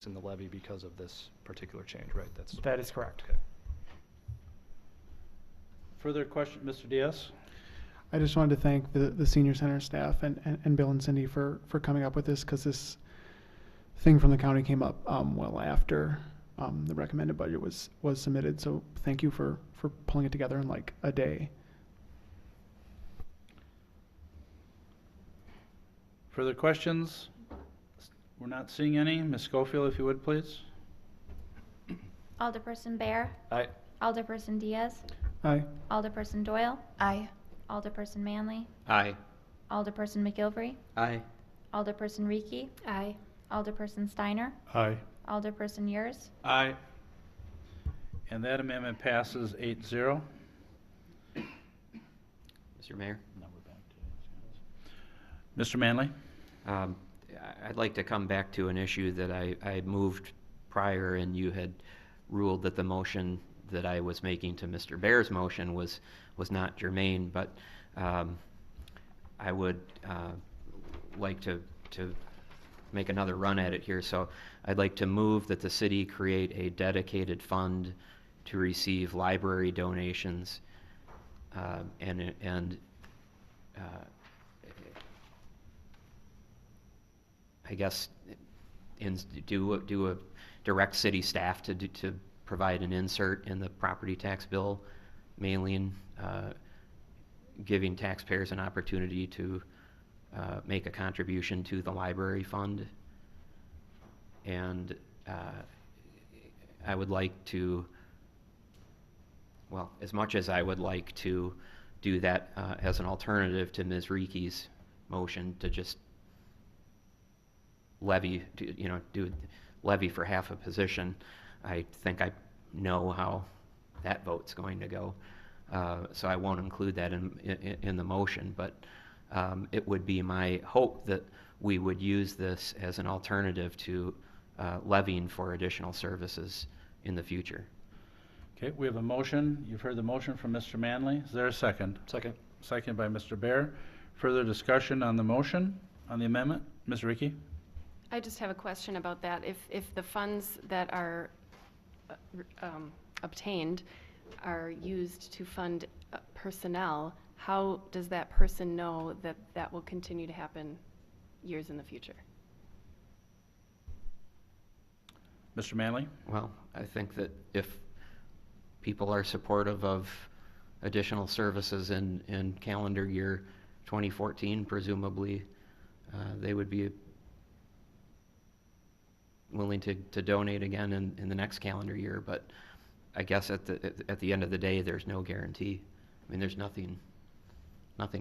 in the levy because of this particular change, right? That is correct. Okay. Further question, Mr. Diaz? I just wanted to thank the senior center staff and Bill and Cindy for coming up with this, because this thing from the county came up well after the recommended budget was submitted. So thank you for pulling it together in like a day. Further questions? We're not seeing any. Ms. Schofield, if you would, please. Alderperson Bear. Aye. Alderperson Diaz. Aye. Alderperson Doyle. Aye. Alderperson Manley. Aye. Alderperson McGilvery. Aye. Alderperson Rieke. Aye. Alderperson Steiner. Aye. Alderperson Yurs. Aye. And that amendment passes 8-0. Mr. Mayor, Now we're back to Mr. Manley? I'd like to come back to an issue that I moved prior, and you had ruled that the motion that I was making to Mr. Bear's motion was not germane, but I would like to make another run at it here. So I'd like to move that the city create a dedicated fund to receive library donations and I guess do a direct city staff to provide an insert in the property tax bill mailing, giving taxpayers an opportunity to make a contribution to the library fund. And I would like to, well, as much as I would like to do that as an alternative to Ms. Rieke's motion to just levy, do levy for half a position, I think I know how that vote's going to go. So I won't include that in the motion, but it would be my hope that we would use this as an alternative to levying for additional services in the future. Okay, we have a motion. You've heard the motion from Mr. Manley. Is there a second? Second. Second by Mr. Bear. Further discussion on the motion, on the amendment? Ms. Rieke? I just have a question about that. If the funds that are obtained are used to fund personnel, how does that person know that that will continue to happen years in the future? Mr. Manley? Well, I think that if people are supportive of additional services in calendar year 2014, presumably they would be willing to donate again in the next calendar year. But I guess at the end of the day, there's no guarantee. I mean, there's nothing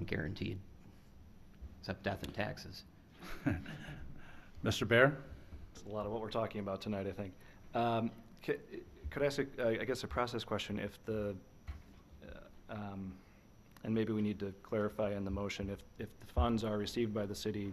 guaranteed except death and taxes. Mr. Bear? That's a lot of what we're talking about tonight, I think. Could I ask, I guess, a process question? If the, and maybe we need to clarify in the motion, if the funds are received by the city,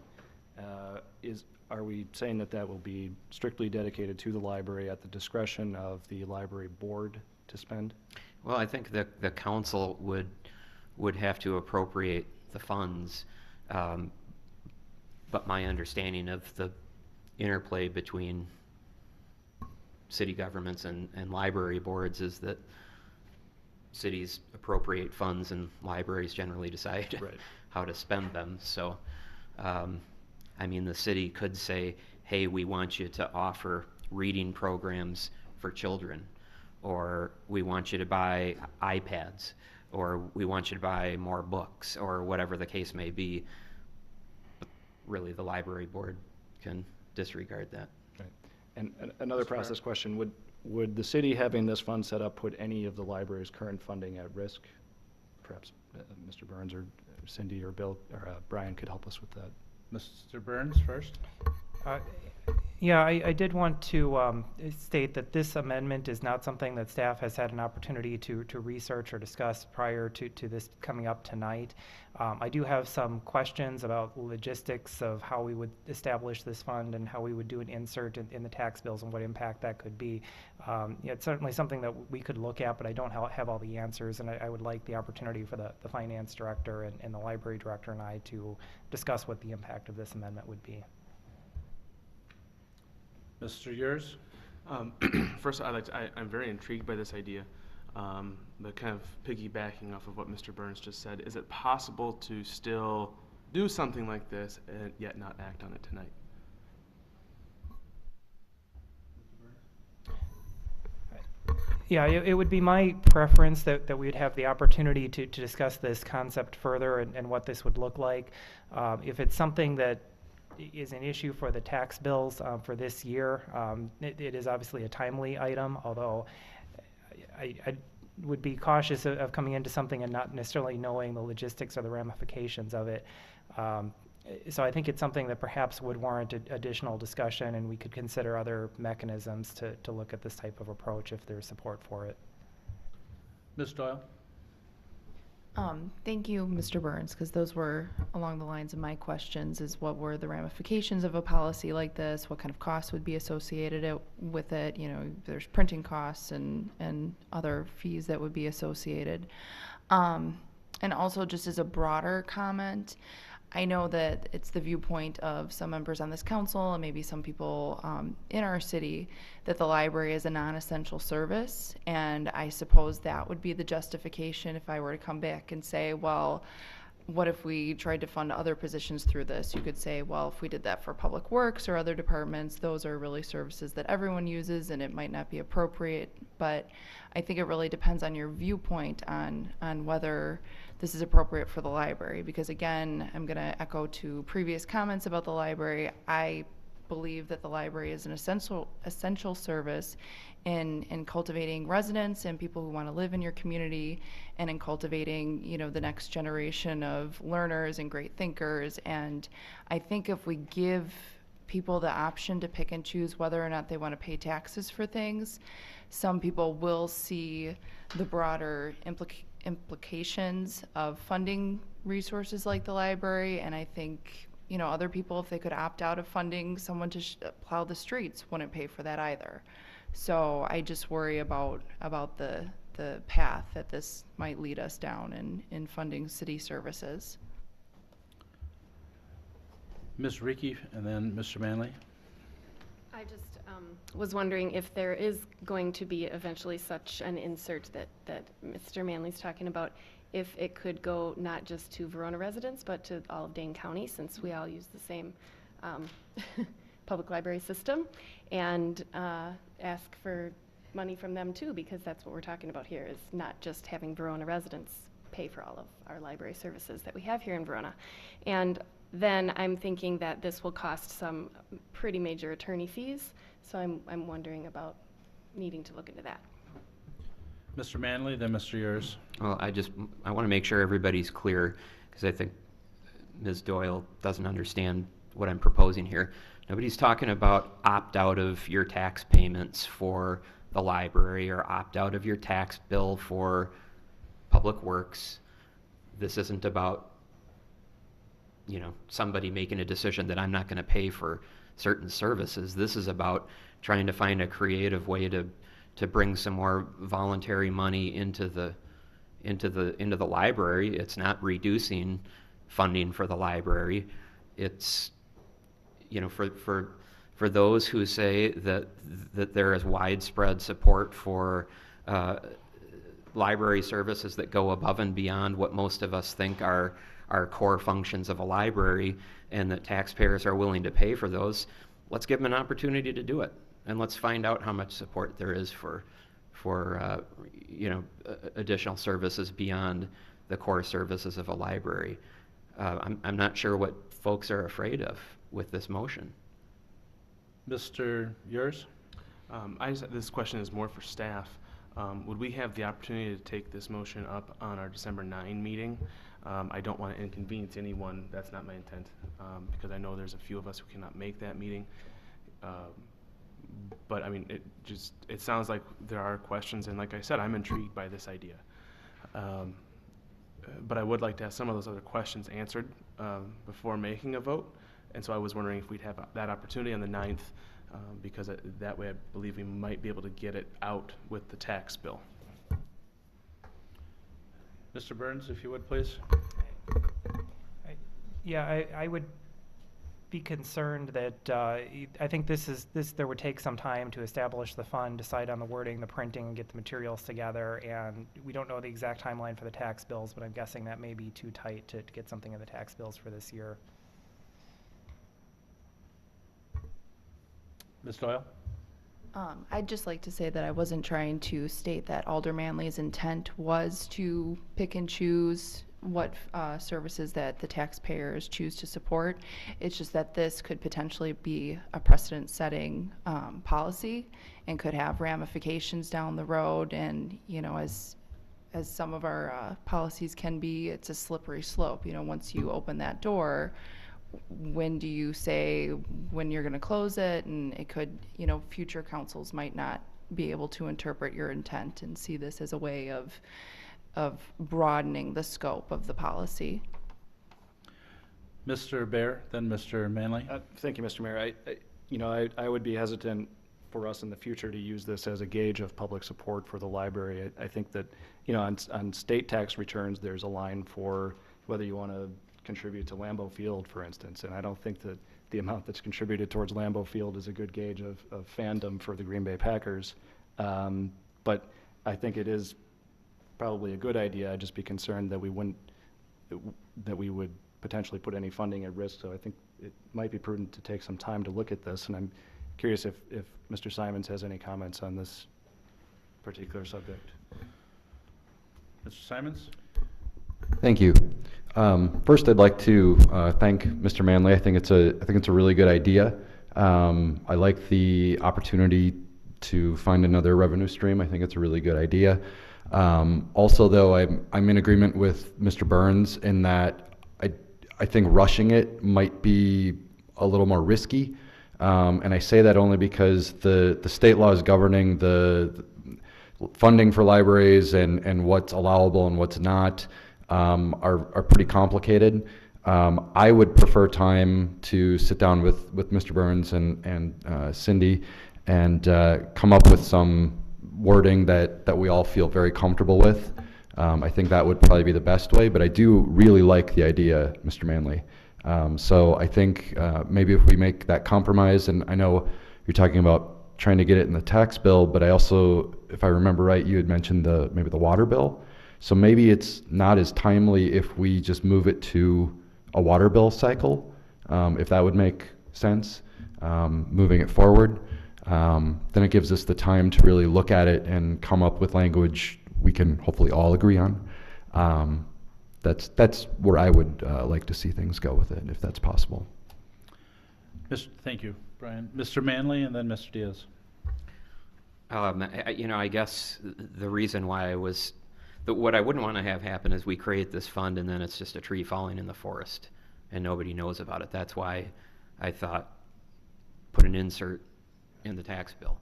are we saying that will be strictly dedicated to the library at the discretion of the library board to spend? Well, I think that the council would have to appropriate the funds, but my understanding of the interplay between city governments and library boards is that cities appropriate funds and libraries generally decide Right. how to spend them. So, I mean, the city could say, hey, we want you to offer reading programs for children, or we want you to buy iPads, or we want you to buy more books, or whatever the case may be. But really, the library board can disregard that. Right. And another process question, would the city having this fund set up put any of the library's current funding at risk? Perhaps Mr. Burns or Cindy or Bill or Brian could help us with that. Mr. Burns first. Yeah, I did want to state that this amendment is not something that staff has had an opportunity to research or discuss prior to this coming up tonight. I do have some questions about logistics of how we would establish this fund and how we would do an insert in the tax bills and what impact that could be. It's certainly something that we could look at, but I don't have all the answers, and I would like the opportunity for the finance director and the library director and I to discuss what the impact of this amendment would be. Mr. Yurs? First, I'm very intrigued by this idea, but kind of piggybacking off of what Mr. Burns just said, is it possible to still do something like this and yet not act on it tonight? Yeah, it would be my preference that we would have the opportunity to discuss this concept further and what this would look like. If it's something that is an issue for the tax bills for this year, it is obviously a timely item, although I would be cautious of coming into something and not necessarily knowing the logistics or the ramifications of it. So I think it's something that perhaps would warrant additional discussion, and we could consider other mechanisms to look at this type of approach if there's support for it. Ms. Doyle? Thank you, Mr. Burns, because those were along the lines of my questions, is what were the ramifications of a policy like this? What kind of costs would be associated with it? You know, there's printing costs and other fees that would be associated. And also, just as a broader comment, I know that it's the viewpoint of some members on this council and maybe some people in our city that the library is a non-essential service, and I suppose that would be the justification if I were to come back and say, well, what if we tried to fund other positions through this? You could say, well, if we did that for public works or other departments, those are really services that everyone uses and it might not be appropriate. But I think it really depends on your viewpoint on whether this is appropriate for the library, because again, I'm going to echo to previous comments about the library. I believe that the library is an essential service in cultivating residents and people who want to live in your community, and in cultivating, you know, the next generation of learners and great thinkers. And I think if we give people the option to pick and choose whether or not they want to pay taxes for things, some people will see the broader implications of funding resources like the library. And I think, you know, other people, if they could opt out of funding someone to plow the streets, wouldn't pay for that either. So I just worry about the path that this might lead us down in funding city services. Ms. Reekie, and then Mr. Manley. I just was wondering if there is going to be eventually such an insert that Mr. Manley's talking about, if it could go not just to Verona residents, but to all of Dane County, since we all use the same public library system, and ask for money from them too, because that's what we're talking about here, is not just having Verona residents pay for all of our library services that we have here in Verona. And then I'm thinking that this will cost some pretty major attorney fees, so I'm wondering about needing to look into that. Mr. Manley, then Mr. Yurs. Well, I want to make sure everybody's clear, because I think Ms. Doyle doesn't understand what I'm proposing here. Nobody's talking about opt out of your tax payments for the library or opt out of your tax bill for public works. This isn't about, you know, somebody making a decision that I'm not going to pay for certain services. This is about trying to find a creative way to bring some more voluntary money into the library. It's not reducing funding for the library. It's, you know, for those who say that there is widespread support for library services that go above and beyond what most of us think are core functions of a library, and that taxpayers are willing to pay for those, let's give them an opportunity to do it, and let's find out how much support there is for you know, additional services beyond the core services of a library. I'm not sure what folks are afraid of with this motion. Mr. Yurs. This question is more for staff. Would we have the opportunity to take this motion up on our December 9 meeting? I don't want to inconvenience anyone. That's not my intent, because I know there's a few of us who cannot make that meeting. But I mean, it sounds like there are questions, and like I said, I'm intrigued by this idea. But I would like to have some of those other questions answered before making a vote. And so I was wondering if we'd have that opportunity on the 9th, because that way I believe we might be able to get it out with the tax bill. Mr. Burns, if you would, please. Yeah, I would be concerned that, I think there would take some time to establish the fund, decide on the wording, the printing, and get the materials together, and we don't know the exact timeline for the tax bills, but I'm guessing that may be too tight to get something in the tax bills for this year. Ms. Doyle? I'd just like to say that I wasn't trying to state that Alder Manley's intent was to pick and choose what services that the taxpayers choose to support. It's just that this could potentially be a precedent-setting policy and could have ramifications down the road. And, you know, as some of our policies can be, it's a slippery slope. You know, once you open that door, when do you say when you're going to close it? And it could, you know, future councils might not be able to interpret your intent and see this as a way of broadening the scope of the policy. Mr. Bear, then Mr. Manley. Thank you, Mr. Mayor. I would be hesitant for us in the future to use this as a gauge of public support for the library. I think that, you know, on state tax returns, there's a line for whether you want to contribute to Lambeau Field, for instance, and I don't think that the amount that's contributed towards Lambeau Field is a good gauge of fandom for the Green Bay Packers. But I think it is probably a good idea. I'd just be concerned that we would potentially put any funding at risk. So I think it might be prudent to take some time to look at this, and I'm curious if Mr. Simons has any comments on this particular subject. Mr. Simons? Thank you. First, I'd like to thank Mr. Manley. I think it's a really good idea. I like the opportunity to find another revenue stream. I think it's a really good idea. Also, though, I'm in agreement with Mr. Burns in that I think rushing it might be a little more risky. And I say that only because the state laws governing the funding for libraries and what's allowable and what's not are pretty complicated. I would prefer time to sit down with Mr. Burns and Cindy and come up with some wording that we all feel very comfortable with. I think that would probably be the best way, but I do really like the idea, Mr. Manley. So I think maybe if we make that compromise, and I know you're talking about trying to get it in the tax bill, but I also, if I remember right, you had mentioned maybe the water bill. So maybe it's not as timely if we just move it to a water bill cycle, if that would make sense, moving it forward. Then it gives us the time to really look at it and come up with language we can hopefully all agree on. That's where I would like to see things go with it, if that's possible. Thank you, Brian. Mr. Manley and then Mr. Diaz. I guess the reason why what I wouldn't want to have happen is we create this fund and then it's just a tree falling in the forest and nobody knows about it. That's why I thought put an insert in the tax bill.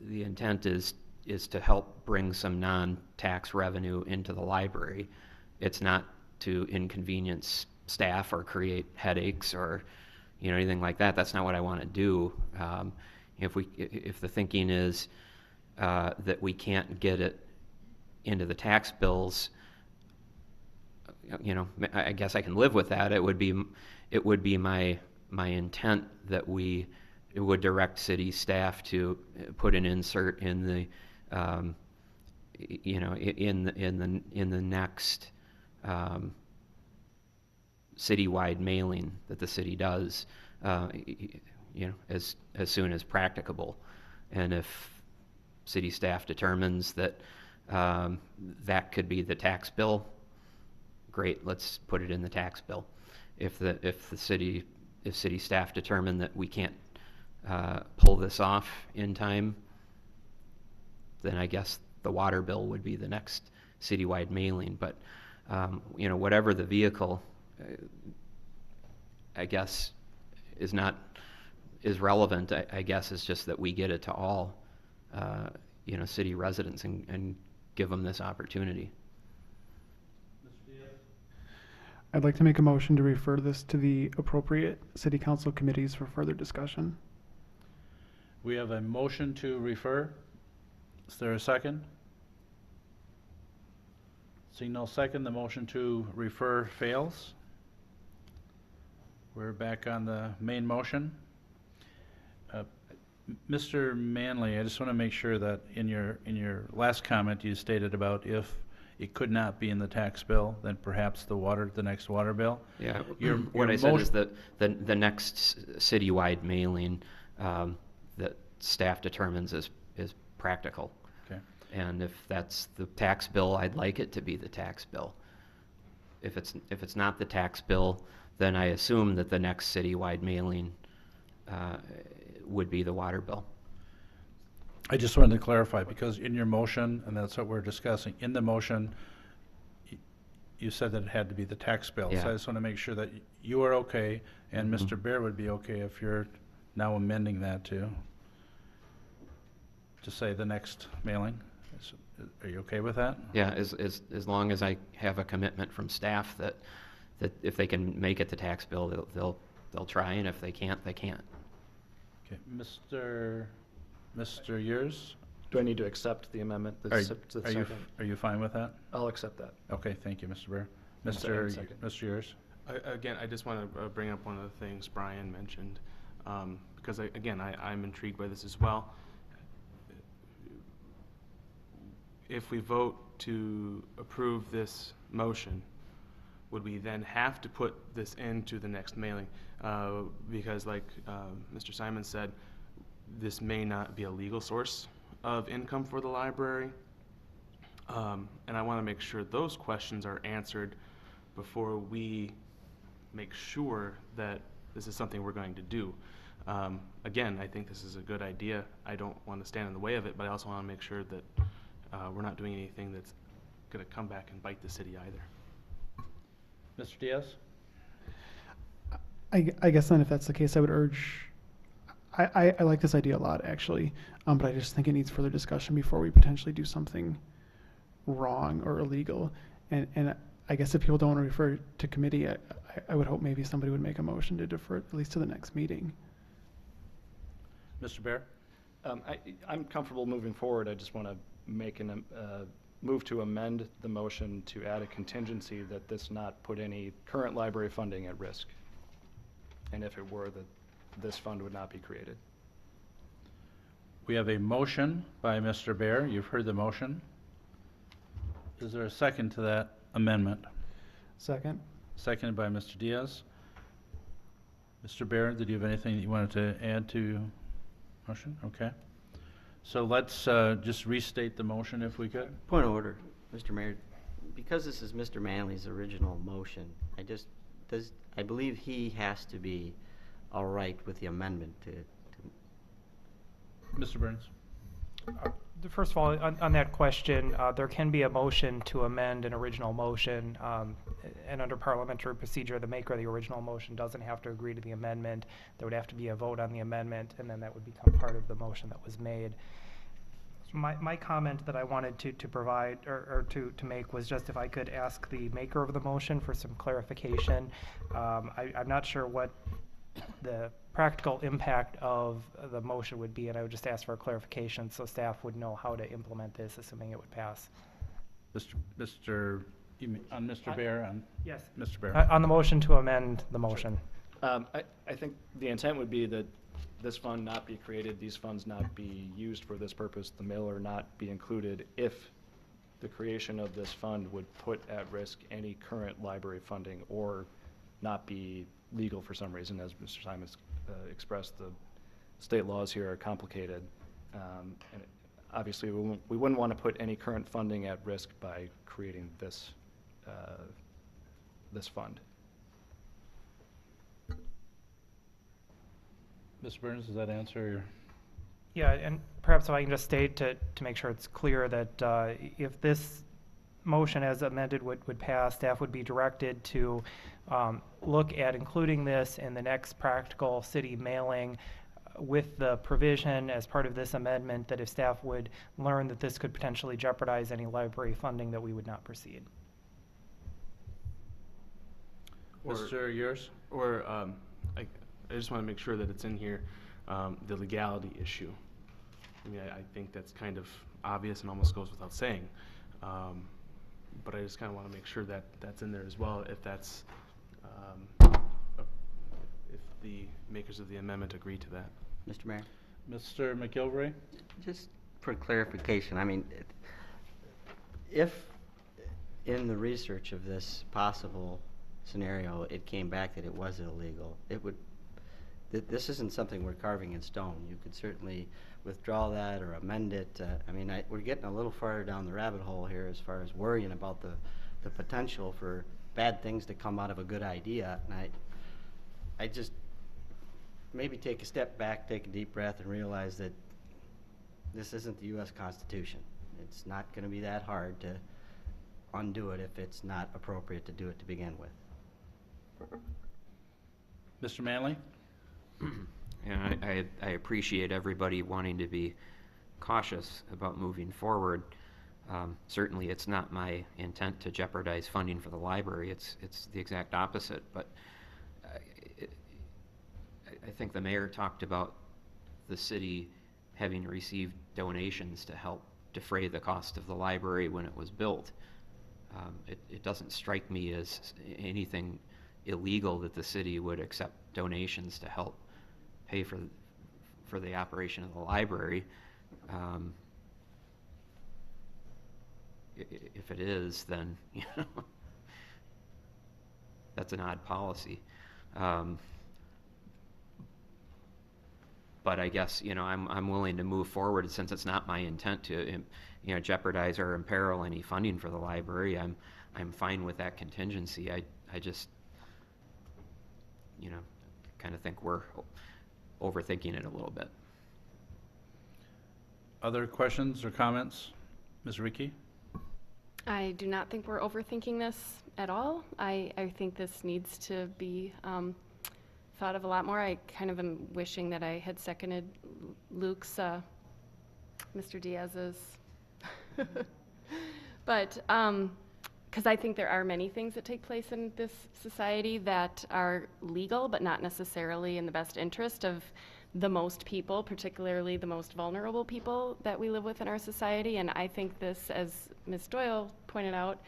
The intent is to help bring some non-tax revenue into the library. It's not to inconvenience staff or create headaches or anything like that. That's not what I want to do. If the thinking is that we can't get it into the tax bills, I guess I can live with that. It would be my intent that it would direct city staff to put an insert in the in the next citywide mailing that the city does, as soon as practicable. And if city staff determines that that could be the tax bill, great, let's put it in the tax bill. If city staff determine that we can't pull this off in time, then I guess the water bill would be the next citywide mailing. But whatever the vehicle, I guess is relevant. I guess it's just that we get it to all city residents and give them this opportunity. I'd like to make a motion to refer this to the appropriate city council committees for further discussion. We have a motion to refer. Is there a second? Seeing no second, the motion to refer fails. We're back on the main motion. Mr. Manley, I just want to make sure that in your last comment, you stated about if it could not be in the tax bill, then perhaps the next water bill. Yeah, your what I said is that the next citywide mailing that staff determines is practical. Okay. And if that's the tax bill, I'd like it to be the tax bill. If it's not the tax bill, then I assume that the next citywide mailing would be the water bill. I just wanted to clarify, because in your motion, and that's what we're discussing, in the motion, you said that it had to be the tax bill. Yeah. So I just want to make sure that you are okay, and Mhm. Mr. Bear would be okay if you're now amending that to say the next mailing. Are you okay with that? Yeah, as long as I have a commitment from staff that if they can make it the tax bill, they'll try, and if they can't, they can't. Okay, Mr. Yurs? Do I need to accept the amendment? Are that's you- to the are you second? Are you fine with that? I'll accept that. Okay, thank you, Mr. Bear. Second, second. Mr. Yurs? Again, I just want to bring up one of the things Brian mentioned, because I'm intrigued by this as well. If we vote to approve this motion, would we then have to put this into the next mailing? Because like Mr. Simon said, this may not be a legal source of income for the library. And I want to make sure those questions are answered before we make sure that this is something we're going to do. Again, I think this is a good idea. I don't want to stand in the way of it, but I also want to make sure that we're not doing anything that's going to come back and bite the city either. Mr. Diaz? I guess then if that's the case, I would urge, I like this idea a lot, actually, but I just think it needs further discussion before we potentially do something wrong or illegal. And I guess if people don't want to refer to committee, I would hope maybe somebody would make a motion to defer it at least to the next meeting. Mr. Bear? I'm comfortable moving forward. I just want to make move to amend the motion to add a contingency that this not put any current library funding at risk. And if it were, that this fund would not be created. We have a motion by Mr. Bear. You've heard the motion. Is there a second to that amendment? Second? Seconded by Mr. Diaz. Mr. Bear, did you have anything that you wanted to add to motion? Okay. So let's just restate the motion if we could. Point of order, Mr. Mayor. Because this is Mr. Manley's original motion, I believe he has to be all right with the amendment to Mr. Burns? First of all, on that question, there can be a motion to amend an original motion, and under parliamentary procedure, the maker of the original motion doesn't have to agree to the amendment. There would have to be a vote on the amendment, and then that would become part of the motion that was made. So my comment that I wanted to provide or to make was just if I could ask the maker of the motion for some clarification. I'm not sure what the practical impact of the motion would be, and I would just ask for a clarification so staff would know how to implement this, assuming it would pass. Mr. Bear, on Yes. Mr. Bear. On the motion to amend the motion. I think the intent would be that this fund not be created, these funds not be used for this purpose, the mailer not be included if the creation of this fund would put at risk any current library funding or not be legal for some reason. As Mr. Simon expressed, the state laws here are complicated. And obviously, we wouldn't want to put any current funding at risk by creating this, this fund. Mr. Burns, does that answer your? Yeah, and perhaps if I can just state to make sure it's clear that if this motion as amended would pass, staff would be directed to look at including this in the next practical city mailing with the provision as part of this amendment that if staff would learn that this could potentially jeopardize any library funding, that we would not proceed. Mr. Yours? Or I just want to make sure that it's in here, the legality issue. I mean, I think that's kind of obvious and almost goes without saying. But I just kind of want to make sure that that's in there as well, if that's the makers of the amendment agree to that. Mr. Mayor? Mr. McGilvery? Just for clarification, I mean, if in the research of this possible scenario, it came back that it was illegal, it would, this isn't something we're carving in stone. You could certainly withdraw that or amend it. I mean, we're getting a little farther down the rabbit hole here as far as worrying about the potential for bad things to come out of a good idea. And I just maybe take a step back, take a deep breath, and realize that this isn't the U.S. Constitution. It's not going to be that hard to undo it if it's not appropriate to do it to begin with. Mr. Manley? And I appreciate everybody wanting to be cautious about moving forward. Certainly, it's not my intent to jeopardize funding for the library. It's the exact opposite. But I think the mayor talked about the city having received donations to help defray the cost of the library when it was built. It doesn't strike me as anything illegal that the city would accept donations to help pay for the operation of the library. If it is, then that's an odd policy. But I guess I'm willing to move forward since it's not my intent to jeopardize or imperil any funding for the library. I'm fine with that contingency. I just kind of think we're overthinking it a little bit. Other questions or comments? Ms. Ricci? I do not think we're overthinking this at all. I think this needs to be thought of a lot more. I kind of am wishing that I had seconded Luke's, Mr. Diaz's. But, because I think there are many things that take place in this society that are legal, but not necessarily in the best interest of the most people, particularly the most vulnerable people that we live with in our society. And I think this, as Ms. Doyle pointed out,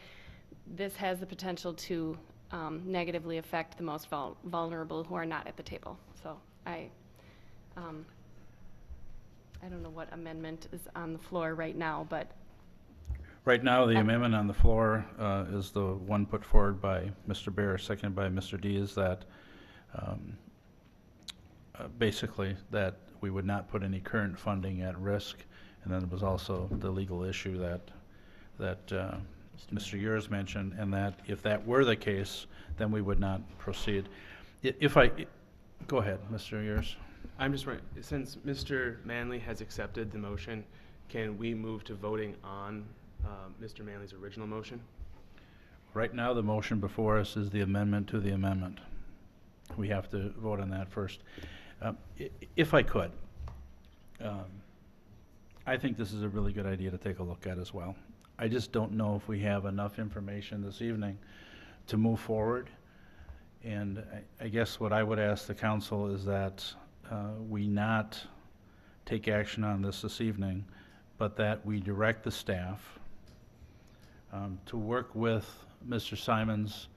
this has the potential to negatively affect the most vulnerable who are not at the table. So I don't know what amendment is on the floor right now, but Right now, the amendment on the floor is the one put forward by Mr. Bear, seconded by Mr. Diaz, that basically that we would not put any current funding at risk. And then there was also the legal issue that Mr. Yurs mentioned, and that if that were the case, then we would not proceed. Go ahead, Mr. Yurs. I'm just right. Since Mr. Manley has accepted the motion, can we move to voting on Mr. Manley's original motion? Right now, the motion before us is the amendment to the amendment. We have to vote on that first. If I could, I think this is a really good idea to take a look at as well. I just don't know if we have enough information this evening to move forward. And I guess what I would ask the council is that we not take action on this evening, but that we direct the staff to work with Mr. Simons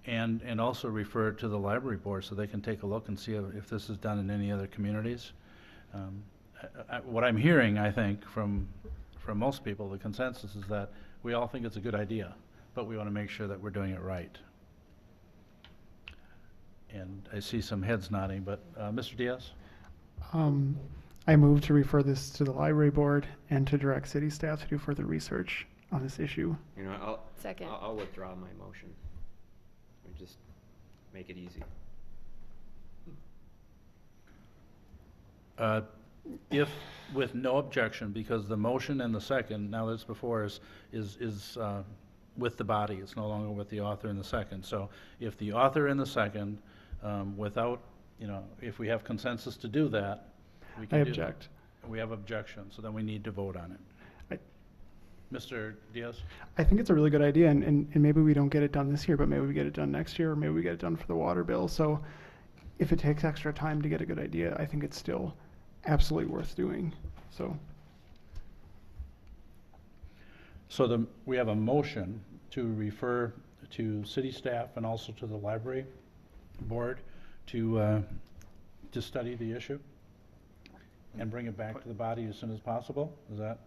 and also refer it to the library board so they can take a look and see if this is done in any other communities. What I'm hearing, I think, from most people, the consensus is that we all think it's a good idea, but we want to make sure that we're doing it right. And I see some heads nodding, but Mr. Diaz? I move to refer this to the library board and to direct city staff to do further research on this issue. Second. I'll withdraw my motion. Just make it easy. If, with no objection, because the motion and the second, now that's before us, is with the body, it's no longer with the author and the second. So if the author and the second, without, if we have consensus to do that, we can I do object. that. We have objection, so then we need to vote on it. Mr. Diaz? I think it's a really good idea, and maybe we don't get it done this year, but maybe we get it done next year, or maybe we get it done for the water bill. So if it takes extra time to get a good idea, I think it's still absolutely worth doing. So We have a motion to refer to city staff and also to the library board to to study the issue and bring it back to the body as soon as possible? Is that,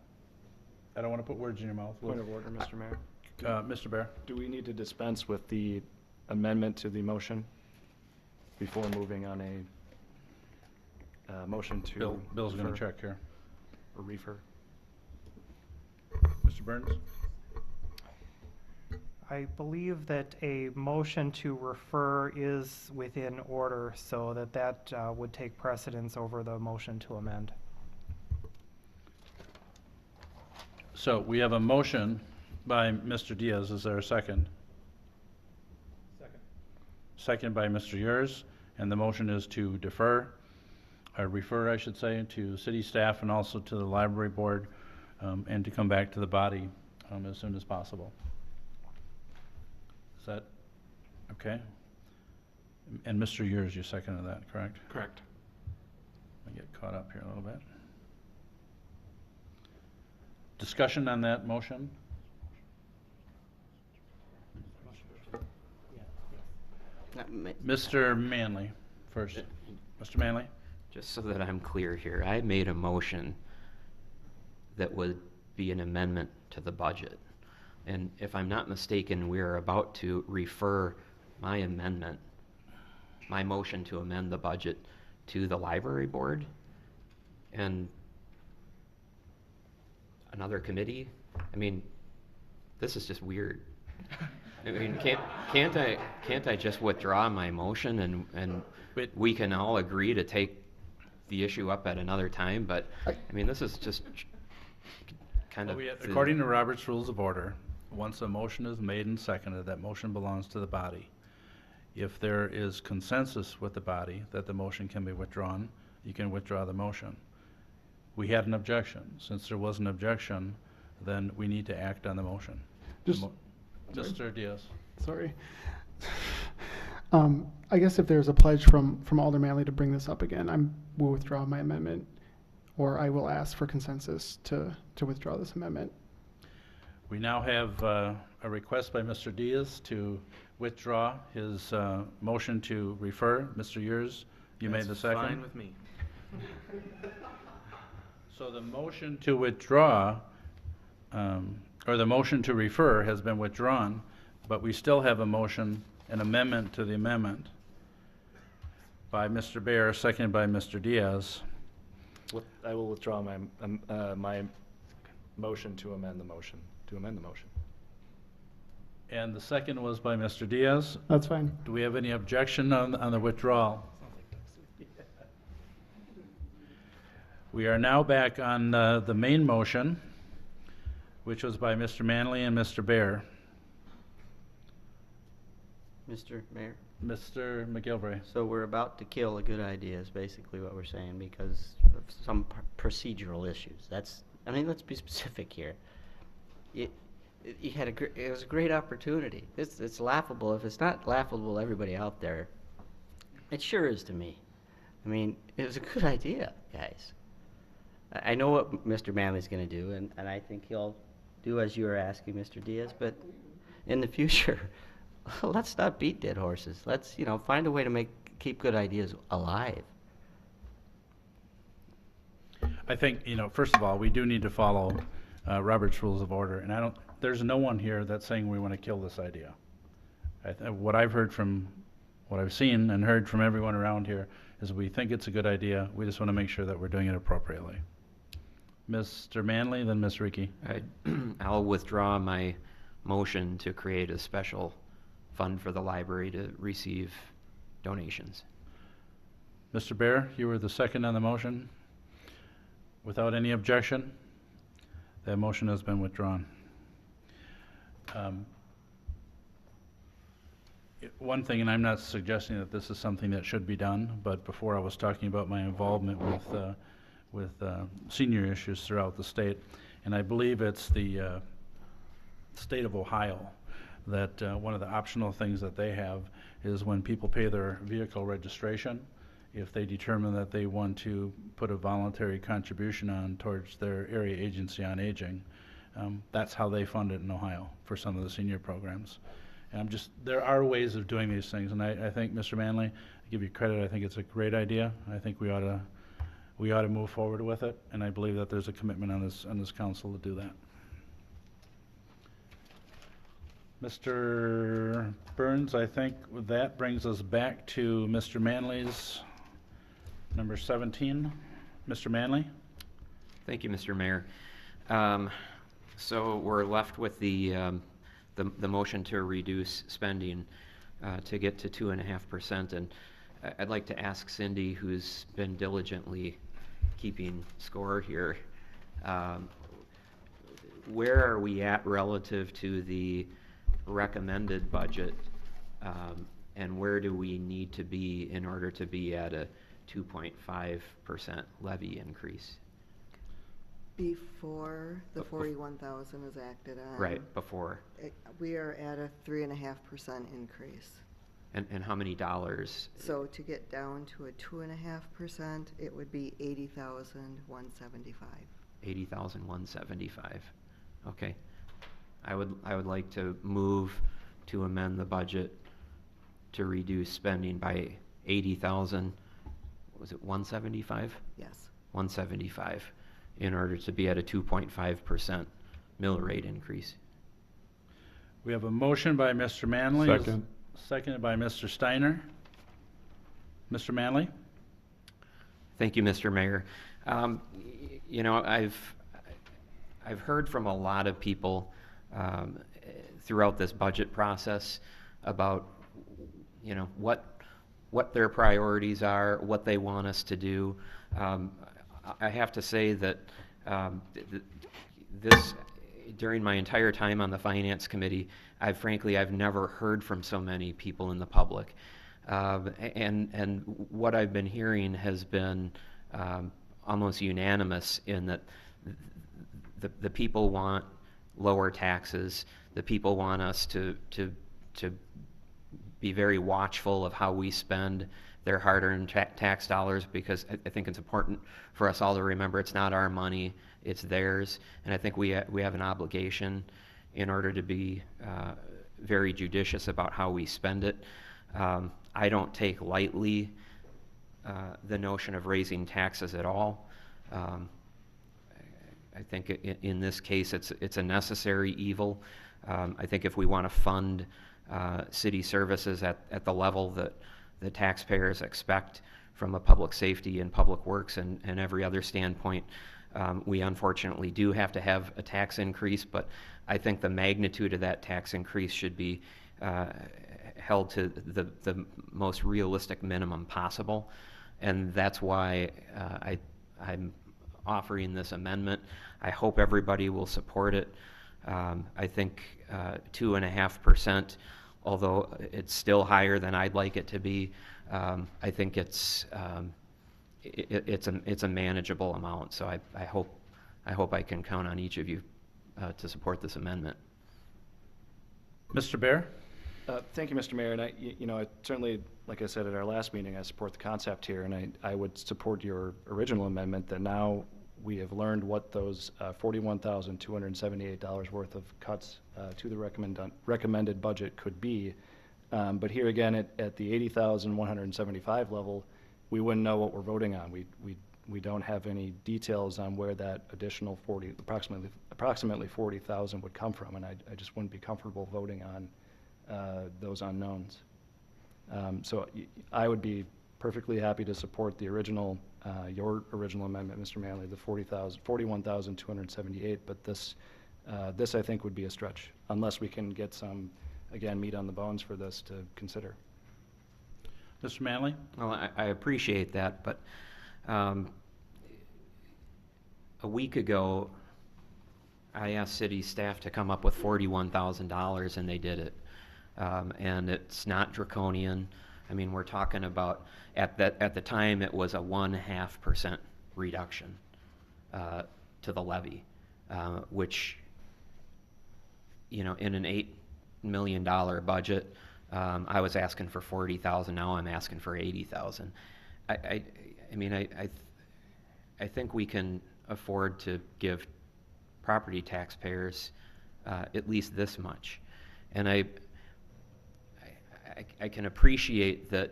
I don't want to put words in your mouth. Point of order, Mr. Mayor. Mr. Bear? Do we need to dispense with the amendment to the motion before moving on a motion to? Bill's going to refer check here. Or refer? Mr. Burns? I believe that a motion to refer is within order, so that would take precedence over the motion to amend. So we have a motion by Mr. Diaz. Is there a second? Second. Second by Mr. Yurs, and the motion is to defer, or refer, I should say, to city staff and also to the library board, and to come back to the body as soon as possible. Is that okay? And Mr. Yurs, you seconded that, correct? Correct. I get caught up here a little bit. Discussion on that motion? Mr. Manley first. Mr. Manley? Just so that I'm clear here, I made a motion that would be an amendment to the budget. And if I'm not mistaken, we're about to refer my amendment, my motion to amend the budget to the library board and another committee. I mean, this is just weird. I mean, can't I just withdraw my motion and we can all agree to take the issue up at another time? But I mean, this is just kind of. According to Robert's Rules of Order, once a motion is made and seconded, that motion belongs to the body. If there is consensus with the body that the motion can be withdrawn, you can withdraw the motion. We had an objection. Since there was an objection, then we need to act on the motion. Mr. Diaz. Sorry. I guess if there's a pledge from Alder Manley to bring this up again, I will withdraw my amendment, or I will ask for consensus to withdraw this amendment. We now have a request by Mr. Diaz to withdraw his motion to refer. Mr. Yurs, you made the second? Fine with me. So the motion to withdraw, or the motion to refer has been withdrawn, but we still have a motion, an amendment to the amendment by Mr. Bear, seconded by Mr. Diaz. I will withdraw my my motion to amend the motion. And the second was by Mr. Diaz. That's fine. Do we have any objection on the withdrawal? We are now back on the main motion, which was by Mr. Manley and Mr. Bear. Mr. Mayor? Mr. McGilvray. So we're about to kill a good idea is basically what we're saying because of some procedural issues. I mean, let's be specific here. It was a great opportunity. It's laughable. If it's not laughable to everybody out there, it sure is to me. I mean, it was a good idea, guys. I know what Mr. Manley's going to do, and I think he'll do as you were asking, Mr. Diaz, but in the future, let's not beat dead horses. Let's, find a way to keep good ideas alive. I think, first of all, we do need to follow Robert's Rules of Order, and there's no one here that's saying we want to kill this idea. What I've seen and heard from everyone around here is we think it's a good idea. We just want to make sure that we're doing it appropriately. Mr. Manley, then Ms. Reekie. I'll withdraw my motion to create a special fund for the library to receive donations. Mr. Bear, you were the second on the motion. Without any objection, that motion has been withdrawn. One thing, and I'm not suggesting that this is something that should be done, but before I was talking about my involvement with senior issues throughout the state, and I believe it's the state of Ohio that one of the optional things that they have is when people pay their vehicle registration, if they determine that they want to put a voluntary contribution on towards their area agency on aging, that's how they fund it in Ohio for some of the senior programs. And there are ways of doing these things, and I think, Mr. Manley, give you credit, I think it's a great idea. I think we ought to move forward with it, and I believe that there's a commitment on this council to do that. Mr. Burns, I think that brings us back to Mr. Manley's number 17. Mr. Manley? Thank you, Mr. Mayor. So we're left with the motion to reduce spending to get to 2.5%. And I'd like to ask Cindy, who's been diligently keeping score here, where are we at relative to the recommended budget, and where do we need to be in order to be at a 2.5% levy increase? Before the 41,000 is acted on. Right, before. We are at a 3.5% increase. And how many dollars? So to get down to a 2.5%, it would be 80,175. 80,175. Okay. I would like to move to amend the budget to reduce spending by 80,000. Was it 175? Yes. 175, in order to be at a 2.5% mill rate increase. We have a motion by Mr. Manley. Second. Seconded by Mr. Steiner. Mr. Manley? Thank you, Mr. Mayor. You know, I've heard from a lot of people throughout this budget process about, you know, what their priorities are, what they want us to do. I have to say that this, during my entire time on the Finance Committee, I've never heard from so many people in the public. And what I've been hearing has been almost unanimous in that the people want lower taxes. The people want us to be very watchful of how we spend their hard-earned tax dollars, because I think it's important for us all to remember it's not our money, it's theirs. And I think we have an obligation in order to be very judicious about how we spend it. I don't take lightly the notion of raising taxes at all. I think in this case it's a necessary evil. I think if we want to fund city services at the level that the taxpayers expect from a public safety and public works and every other standpoint, we unfortunately do have to have a tax increase, but I think the magnitude of that tax increase should be held to the most realistic minimum possible. And that's why I'm offering this amendment. I hope everybody will support it. I think 2.5%, although it's still higher than I'd like it to be, I think it's a manageable amount. So I hope I can count on each of you to support this amendment. Mr. Bear? Thank you, Mr. Mayor. And I certainly, like I said at our last meeting, I support the concept here, and I would support your original amendment that now we have learned what those $41,278 worth of cuts to the recommended budget could be. But here again, at the 80,175 level, we wouldn't know what we're voting on. We don't have any details on where that additional approximately 40,000 would come from, and I just wouldn't be comfortable voting on those unknowns. So I would be perfectly happy to support the original, your original amendment, Mr. Manley, the 41,278. But this I think would be a stretch, unless we can get some, again, meat on the bones for this to consider. Mr. Manley? Well, I appreciate that, but a week ago, I asked city staff to come up with $41,000, and they did it. And it's not draconian. I mean, we're talking about, at the time, it was a 0.5% reduction to the levy, which, you know, in an $8 million budget, I was asking for 40,000. Now I'm asking for 80,000. I mean, I think we can afford to give property taxpayers at least this much, and I can appreciate that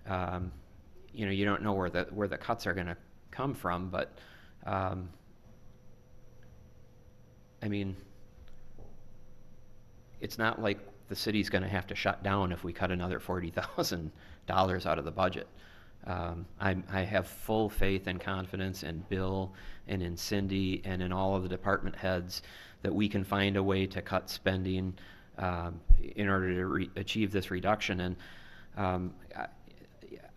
you know, you don't know where the cuts are going to come from, but I mean, it's not like the city's going to have to shut down if we cut another $40,000 out of the budget. I have full faith and confidence in Bill and in Cindy and in all of the department heads that we can find a way to cut spending in order to achieve this reduction. And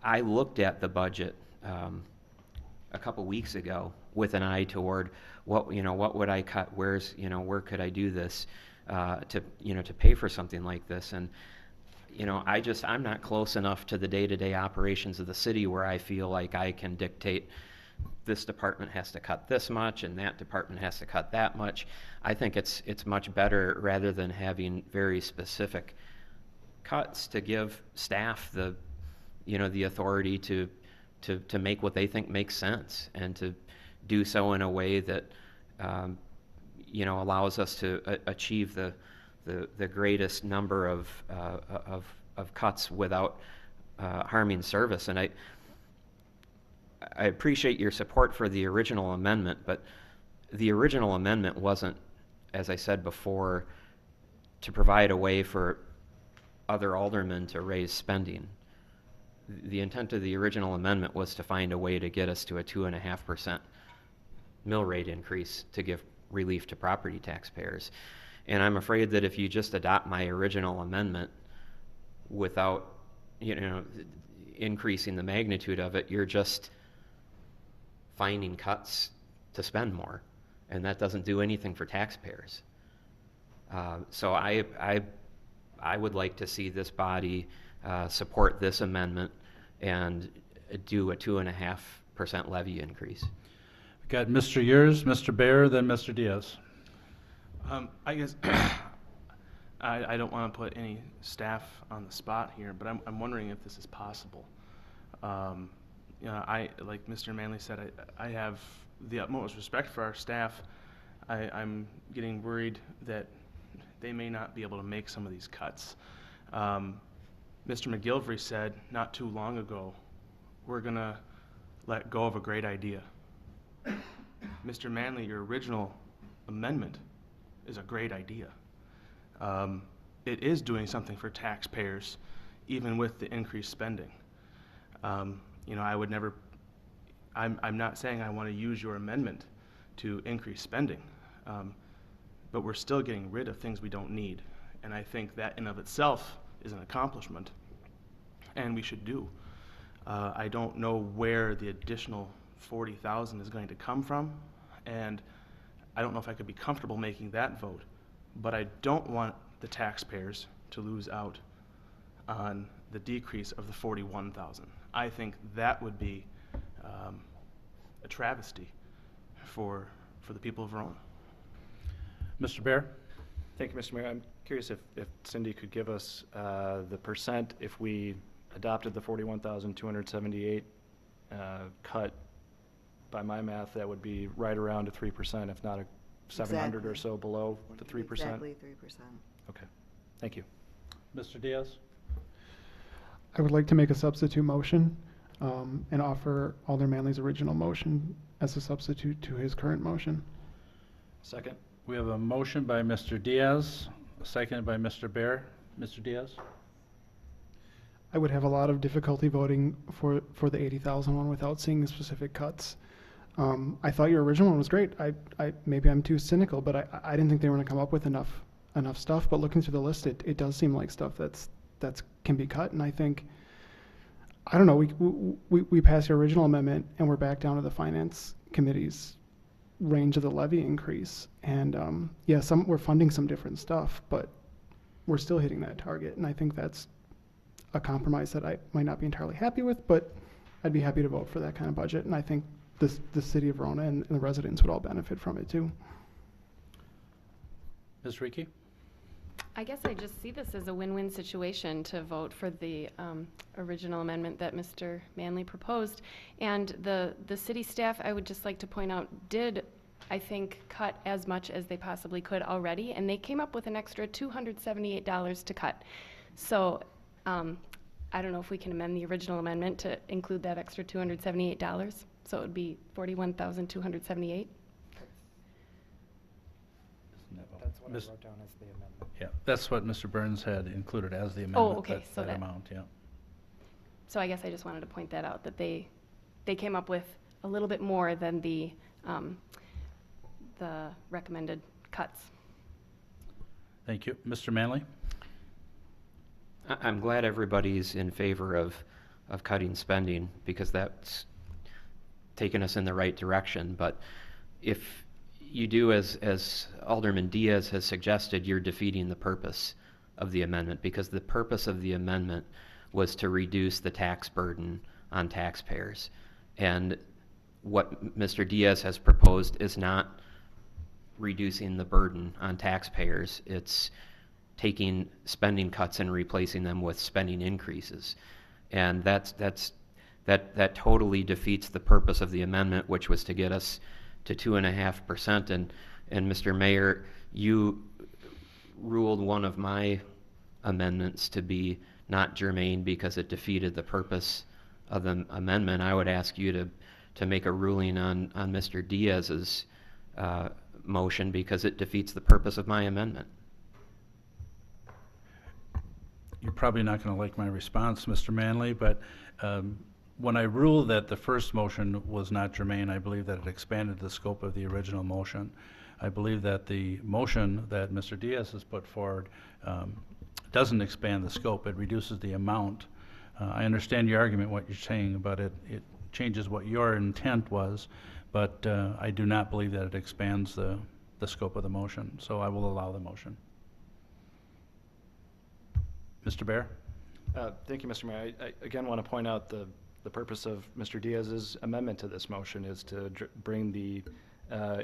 I looked at the budget a couple weeks ago with an eye toward what would I cut, where could I do this to pay for something like this. And I'm not close enough to the day-to-day operations of the city where I feel like I can dictate this department has to cut this much and that department has to cut that much. I think it's much better, rather than having very specific cuts, to give staff the authority to make what they think makes sense, and to do so in a way that allows us to achieve the greatest number of cuts without harming service. And I appreciate your support for the original amendment, but the original amendment wasn't, as I said before, to provide a way for other aldermen to raise spending. The intent of the original amendment was to find a way to get us to a 2.5% mill rate increase to give relief to property taxpayers. And I'm afraid that if you just adopt my original amendment without, increasing the magnitude of it, you're just finding cuts to spend more, and that doesn't do anything for taxpayers. So I would like to see this body support this amendment and do a 2.5% levy increase. We've got Mr. Yers, Mr. Baer, then Mr. Diaz. I guess I don't want to put any staff on the spot here, but I'm wondering if this is possible. Like Mr. Manley said, I have the utmost respect for our staff. I'm getting worried that they may not be able to make some of these cuts. Mr. McGilvery said not too long ago, we're going to let go of a great idea. Mr. Manley, your original amendment is a great idea. It is doing something for taxpayers, even with the increased spending. I would never, I'm not saying I want to use your amendment to increase spending, but we're still getting rid of things we don't need. And I think that in of itself is an accomplishment, and we should do. I don't know where the additional $40,000 is going to come from, and I don't know if I could be comfortable making that vote, but I don't want the taxpayers to lose out on the decrease of the $41,000. I think that would be a travesty for the people of Verona. Mr. Baer? Thank you, Mr. Mayor. I'm curious if Cindy could give us the percent if we adopted the 41,278 cut. By my math, that would be right around a 3%, if not a 700 or so below the 3%. Exactly 3%. Okay, thank you. Mr. Diaz? I would like to make a substitute motion and offer Alder Manley's original motion as a substitute to his current motion. Second. We have a motion by Mr. Diaz, seconded by Mr. Baer. Mr. Diaz? I would have a lot of difficulty voting for the 80,000 one without seeing the specific cuts. I thought your original one was great. Maybe I'm too cynical, but I didn't think they were going to come up with enough stuff. But looking through the list, it does seem like stuff that's can be cut. And I think, I don't know, we passed your original amendment and we're back down to the finance committee's range of the levy increase. And yeah, we're funding some different stuff, but we're still hitting that target. And I think that's a compromise that I might not be entirely happy with, but I'd be happy to vote for that kind of budget. And I think the city of Verona and the residents would all benefit from it too. Ms. Reekie? I guess I just see this as a win-win situation to vote for the original amendment that Mr. Manley proposed. And the city staff, I would just like to point out, did, I think, cut as much as they possibly could already, and they came up with an extra $278 to cut. So I don't know if we can amend the original amendment to include that extra $278, so it would be $41,278. That's what I Mis- wrote down as the amendment. Yeah, that's what Mr. Burns had included as the amendment. okay, so that- amount, yeah. So I guess I just wanted to point that out, that they came up with a little bit more than the recommended cuts. Thank you. Mr. Manley? I'm glad everybody's in favor of cutting spending, because that's taken us in the right direction. But if you do as Alderman Diaz has suggested, you're defeating the purpose of the amendment, because the purpose of the amendment was to reduce the tax burden on taxpayers. And what Mr. Diaz has proposed is not reducing the burden on taxpayers. It's taking spending cuts and replacing them with spending increases. And that totally defeats the purpose of the amendment, which was to get us to 2.5%. And Mr. Mayor, you ruled one of my amendments to be not germane because it defeated the purpose of the amendment. I would ask you to make a ruling on Mr. Diaz's motion, because it defeats the purpose of my amendment. You're probably not going to like my response, Mr. Manley, but when I ruled that the first motion was not germane, I believe that it expanded the scope of the original motion. I believe that the motion that Mr. Diaz has put forward doesn't expand the scope. It reduces the amount. I understand your argument, what you're saying about it. It changes what your intent was, but I do not believe that it expands the scope of the motion, so I will allow the motion. Mr. Bear? Thank you, Mr. Mayor. I again want to point out the purpose of Mr. Diaz's amendment to this motion is to bring the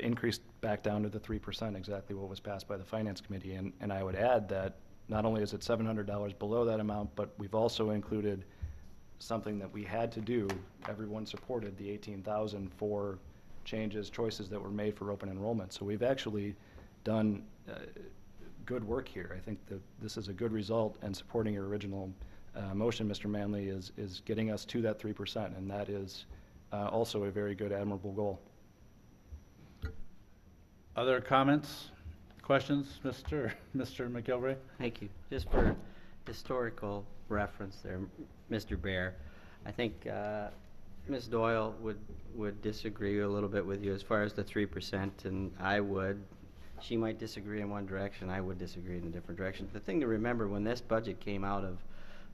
increase back down to the 3%, exactly what was passed by the Finance Committee. And I would add that not only is it $700 below that amount, but we've also included something that we had to do. Everyone supported the $18,000 for choices that were made for open enrollment. So we've actually done good work here. I think that this is a good result, and supporting your original motion, Mr. Manley, is getting us to that 3%, and that is also a very good, admirable goal. Other comments, questions, Mr. McGilvray? Thank you. Just for historical reference there, Mr. Bear, I think Ms. Doyle would disagree a little bit with you as far as the 3%, and I would. She might disagree in one direction, I would disagree in a different direction. The thing to remember, when this budget came out of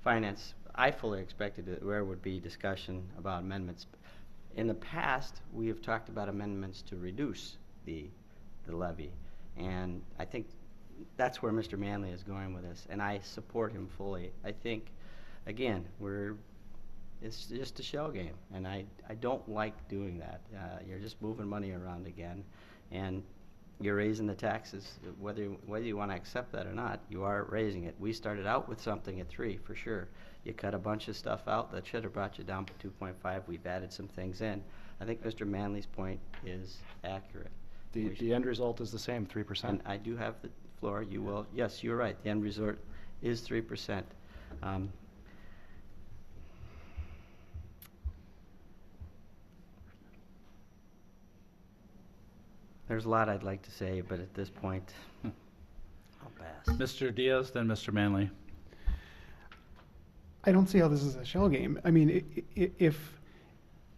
Finance, I fully expected that there would be discussion about amendments. In the past, we have talked about amendments to reduce the levy, and I think that's where Mr. Manley is going with this, and I support him fully. I think, again, it's just a shell game, and I don't like doing that. You're just moving money around again, and you're raising the taxes. Whether you want to accept that or not, you are raising it. We started out with something at 3 for sure. You cut a bunch of stuff out that should have brought you down to 2.5. We've added some things in. I think Mr. Manley's point is accurate. The end result is the same, 3%. And I do have the floor. You will. Yes, you're right. The end result is 3%. There's a lot I'd like to say, but at this point, I'll pass. Mr. Diaz, then Mr. Manley. I don't see how this is a shell game. I mean, if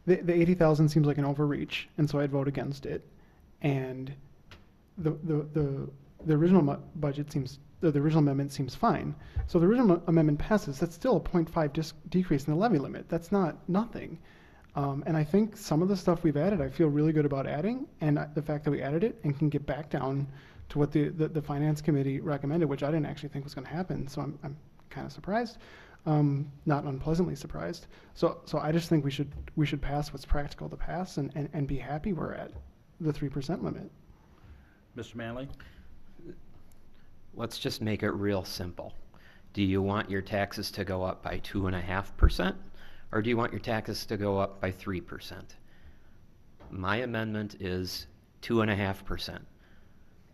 the 80,000 seems like an overreach, and so I'd vote against it. And the original budget seems, the original amendment seems fine. So the original amendment passes. That's still a 0.5 decrease in the levy limit. That's not nothing. And I think some of the stuff we've added, I feel really good about adding, and the fact that we added it and can get back down to what the Finance Committee recommended, which I didn't actually think was going to happen. So I'm kind of surprised, not unpleasantly surprised. So I just think we should pass what's practical to pass and be happy we're at the 3% limit. Mr. Manley? Let's just make it real simple. Do you want your taxes to go up by 2.5%? Or do you want your taxes to go up by 3%? My amendment is 2.5%.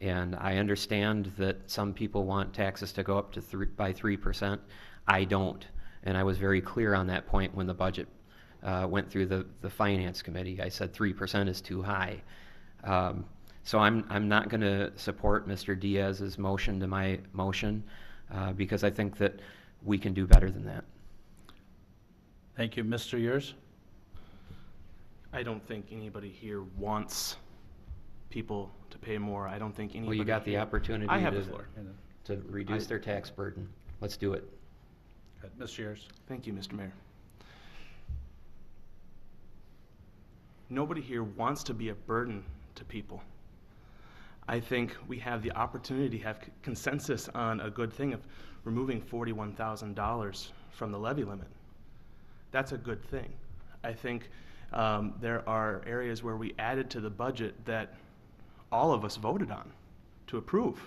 And I understand that some people want taxes to go up to by 3%. I don't. And I was very clear on that point when the budget went through the Finance Committee. I said 3% is too high. So I'm not going to support Mr. Diaz's motion to my motion because I think that we can do better than that. Thank you. Mr. Yurs? I don't think anybody here wants people to pay more. I don't think anybody. Well, you got the here- opportunity I have the floor. to reduce their tax burden. Let's do it. Good. Mr. Yurs? Thank you, Mr. Mayor. Nobody here wants to be a burden to people. I think we have the opportunity to have consensus on a good thing of removing $41,000 from the levy limit. That's a good thing. I think there are areas where we added to the budget that all of us voted on to approve.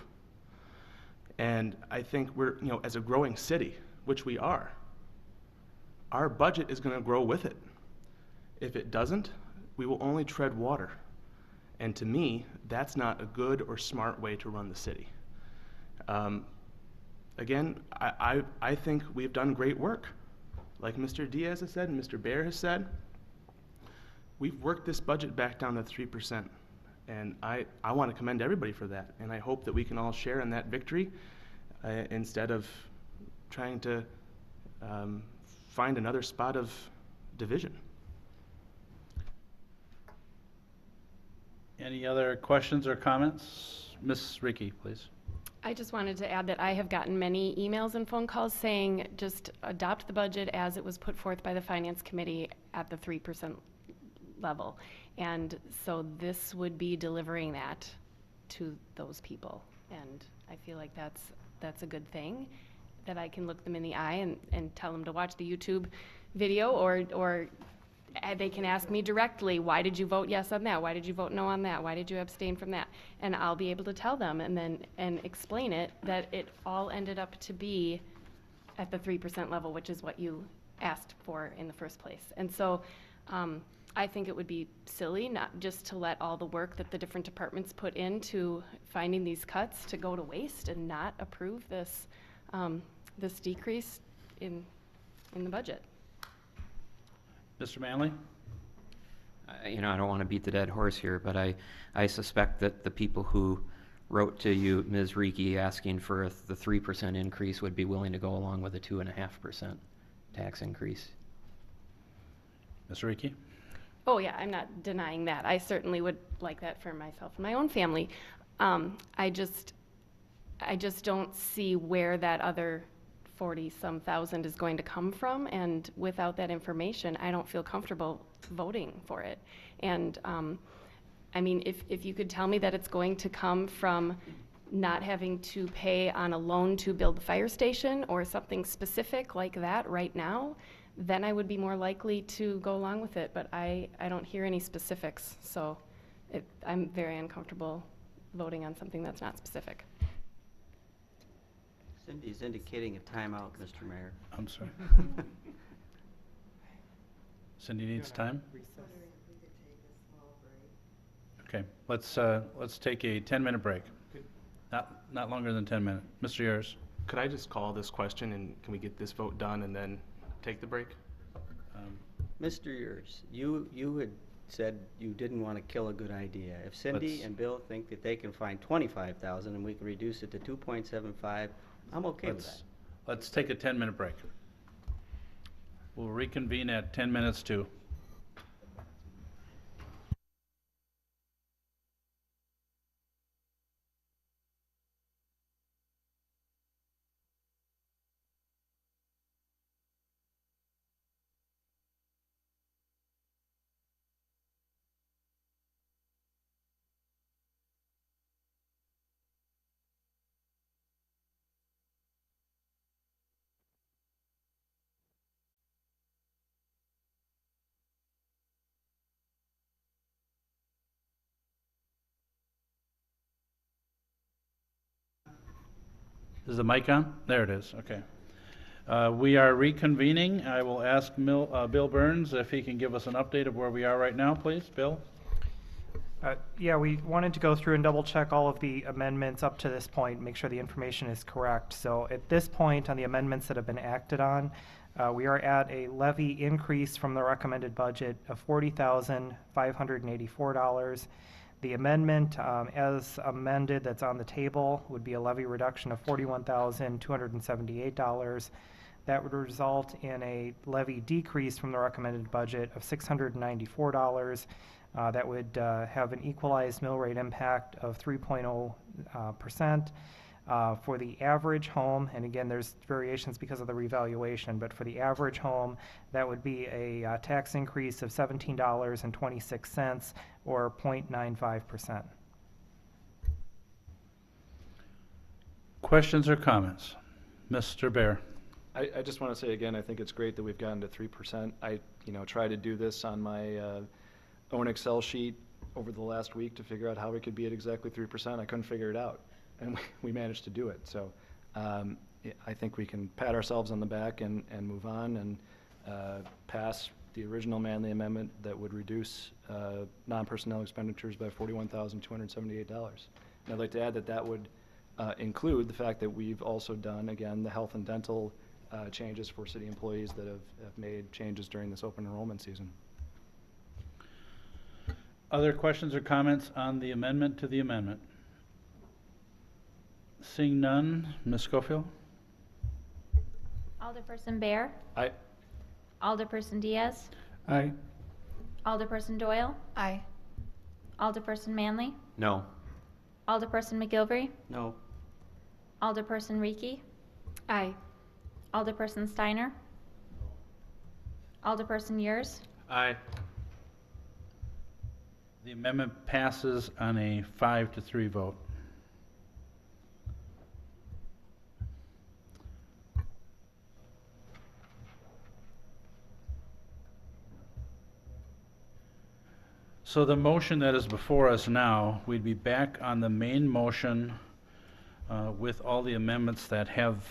And I think we're, as a growing city, which we are, our budget is going to grow with it. If it doesn't, we will only tread water. And to me, that's not a good or smart way to run the city. Again, I think we've done great work. Like Mr. Diaz has said and Mr. Baer has said, we've worked this budget back down to 3%. And I want to commend everybody for that. And I hope that we can all share in that victory instead of trying to find another spot of division. Any other questions or comments? Ms. Ricky, please. I just wanted to add that I have gotten many emails and phone calls saying just adopt the budget as it was put forth by the Finance Committee at the 3% level. And so this would be delivering that to those people. And I feel like that's a good thing, that I can look them in the eye and tell them to watch the YouTube video, or they can ask me directly, why did you vote yes on that? Why did you vote no on that? Why did you abstain from that? And I'll be able to tell them and explain it, that it all ended up to be at the 3% level, which is what you asked for in the first place. And so I think it would be silly not just to let all the work that the different departments put into finding these cuts to go to waste and not approve this this decrease in the budget. Mr. Manley? I don't want to beat the dead horse here, but I suspect that the people who wrote to you, Ms. Ricky, asking for the 3% increase would be willing to go along with a 2.5% tax increase. Ms. Ricky? Oh yeah, I'm not denying that. I certainly would like that for myself and my own family. I just don't see where that other 40-some thousand is going to come from, and without that information, I don't feel comfortable voting for it. And I mean, if you could tell me that it's going to come from not having to pay on a loan to build the fire station or something specific like that right now, then I would be more likely to go along with it. But I don't hear any specifics, so I'm very uncomfortable voting on something that's not specific. Cindy's indicating a timeout, Mr. Mayor. I'm sorry. Cindy needs time? Okay, let's take a 10-minute break. Not longer than 10 minutes. Mr. Yurs? Could I just call this question and can we get this vote done and then take the break? Mr. Yurs, you had said you didn't want to kill a good idea. If Cindy and Bill think that they can find 25,000 and we can reduce it to 2.75, I'm okay with that. Let's take a 10-minute break. We'll reconvene at 10 minutes to. Is the mic on? There it is, okay. We are reconvening. I will ask Bill Burns if he can give us an update of where we are right now, please. Bill? Yeah, we wanted to go through and double check all of the amendments up to this point, make sure the information is correct. So at this point, on the amendments that have been acted on, We are at a levy increase from the recommended budget of $40,584. The amendment, as amended, that's on the table, would be a levy reduction of $41,278. That would result in a levy decrease from the recommended budget of $694. That would have an equalized mill rate impact of 3.0%. For the average home, and again, there's variations because of the revaluation, but for the average home, that would be a tax increase of $17.26 or 0.95%. Questions or comments? Mr. Bear? I just want to say again, I think it's great that we've gotten to 3%. I, tried to do this on my own Excel sheet over the last week to figure out how we could be at exactly 3%. I couldn't figure it out, and we managed to do it. So I think we can pat ourselves on the back and move on and pass the original Manley amendment that would reduce non-personnel expenditures by $41,278. And I'd like to add that would include the fact that we've also done, again, the health and dental changes for city employees that have made changes during this open enrollment season. Other questions or comments on the amendment to the amendment? Seeing none, Ms. Schofield? Alderperson Bear. Aye. Alderperson Diaz. Aye. Alderperson Doyle. Aye. Alderperson Manley. No. Alderperson McGilvery. No. Alderperson Rieke. Aye. Alderperson Steiner. Alderperson Yurs. Aye. The amendment passes on a 5-3 vote. So the motion that is before us now, we'd be back on the main motion with all the amendments that have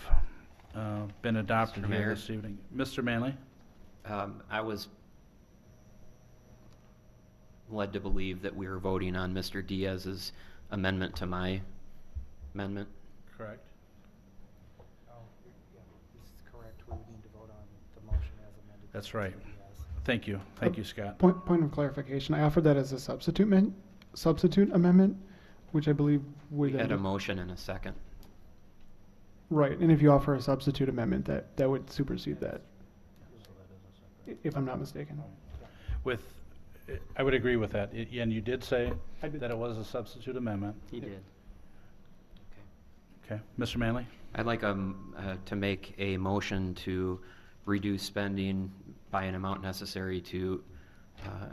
been adopted Mr. here Mayor. this evening. Mr. Manley? I was led to believe that we were voting on Mr. Diaz's amendment to my amendment. Correct. Oh, yeah, this is correct. We would need to vote on the motion as amended. That's right. Thank you. Thank you, Scott. Point of clarification, I offered that as a substitute amendment, which I believe would. We had a motion and a second. Right, and if you offer a substitute amendment, that would supersede that, if I'm not mistaken. I would agree with that. And you did say I did. that it was a substitute amendment. He did. Okay. Mr. Manley? I'd like to make a motion to reduce spending by an amount necessary to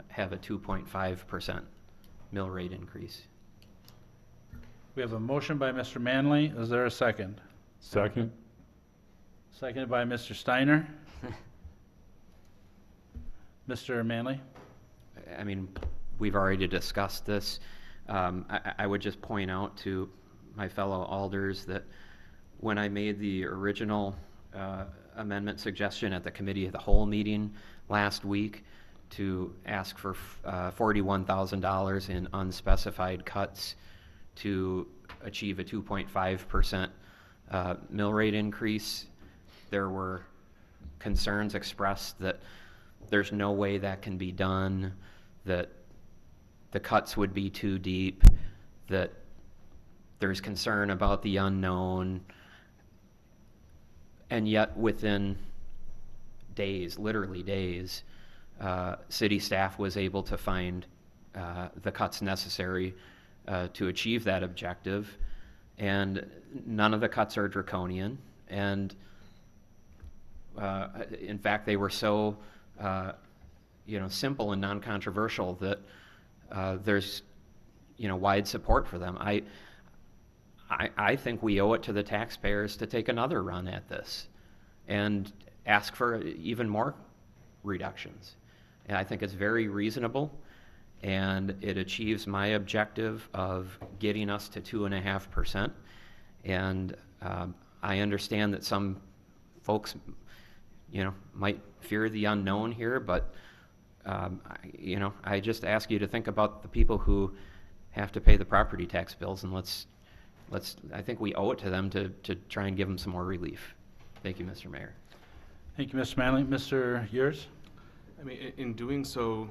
have a 2.5% mill rate increase. We have a motion by Mr. Manley. Is there a second? Second. Seconded by Mr. Steiner. Mr. Manley? I mean, we've already discussed this. I would just point out to my fellow alders that when I made the original amendment suggestion at the committee of the whole meeting last week to ask for $41,000 in unspecified cuts to achieve a 2.5% mill rate increase, there were concerns expressed that there's no way that can be done, that the cuts would be too deep, that there's concern about the unknown, and yet within days, literally days, city staff was able to find the cuts necessary to achieve that objective, and none of the cuts are draconian, and in fact they were so simple and non-controversial that there's wide support for them. I think we owe it to the taxpayers to take another run at this and ask for even more reductions. And I think it's very reasonable, and it achieves my objective of getting us to 2.5%. And I understand that some folks, might fear the unknown here, but I just ask you to think about the people who have to pay the property tax bills, and I think we owe it to them to try and give them some more relief. Thank you, Mr. Mayor. Thank you, Mr. Manley. Mr. Yurs? I mean, in doing so,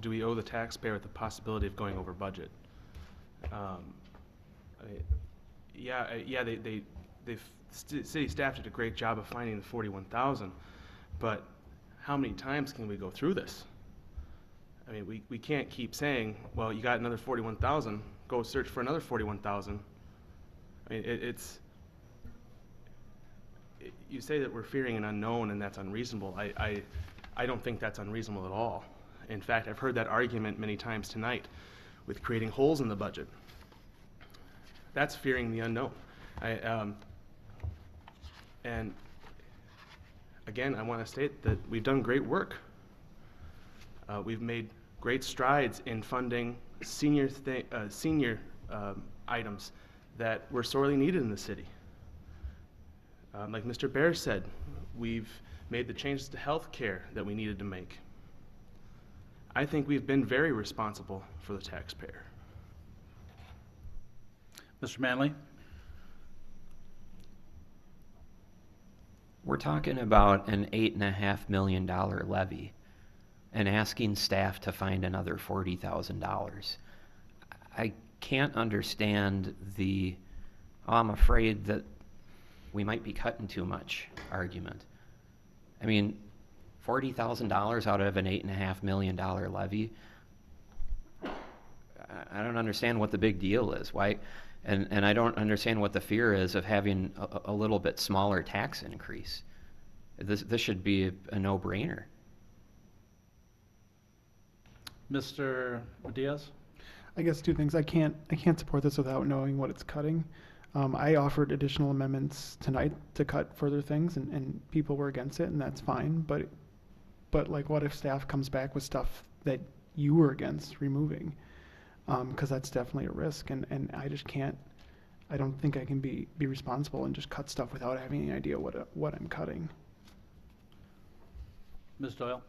do we owe the taxpayer the possibility of going over budget? I mean, city staff did a great job of finding the 41,000, but how many times can we go through this? I mean, we can't keep saying, well, you got another 41,000, go search for another 41,000. I mean, you say that we're fearing an unknown and that's unreasonable. I don't think that's unreasonable at all. In fact, I've heard that argument many times tonight with creating holes in the budget. That's fearing the unknown. And again, I want to state that we've done great work. We've made great strides in funding senior items that were sorely needed in the city. Like Mr. Bear said, we've made the changes to health care that we needed to make. I think we've been very responsible for the taxpayer. Mr. Manley? We're talking about an $8.5 million levy and asking staff to find another $40,000. I can't understand the, oh, I'm afraid that we might be cutting too much argument. I mean, $40,000 out of an $8.5 million levy, I don't understand what the big deal is. Why? And I don't understand what the fear is of having a little bit smaller tax increase. This should be a no-brainer. Mr. Diaz? I guess two things. I can't support this without knowing what it's cutting. I offered additional amendments tonight to cut further things, and people were against it, and that's fine. But like, what if staff comes back with stuff that you were against removing? Because that's definitely a risk, and I just can't. I don't think I can be responsible and just cut stuff without having any idea what I'm cutting. Ms. Doyle?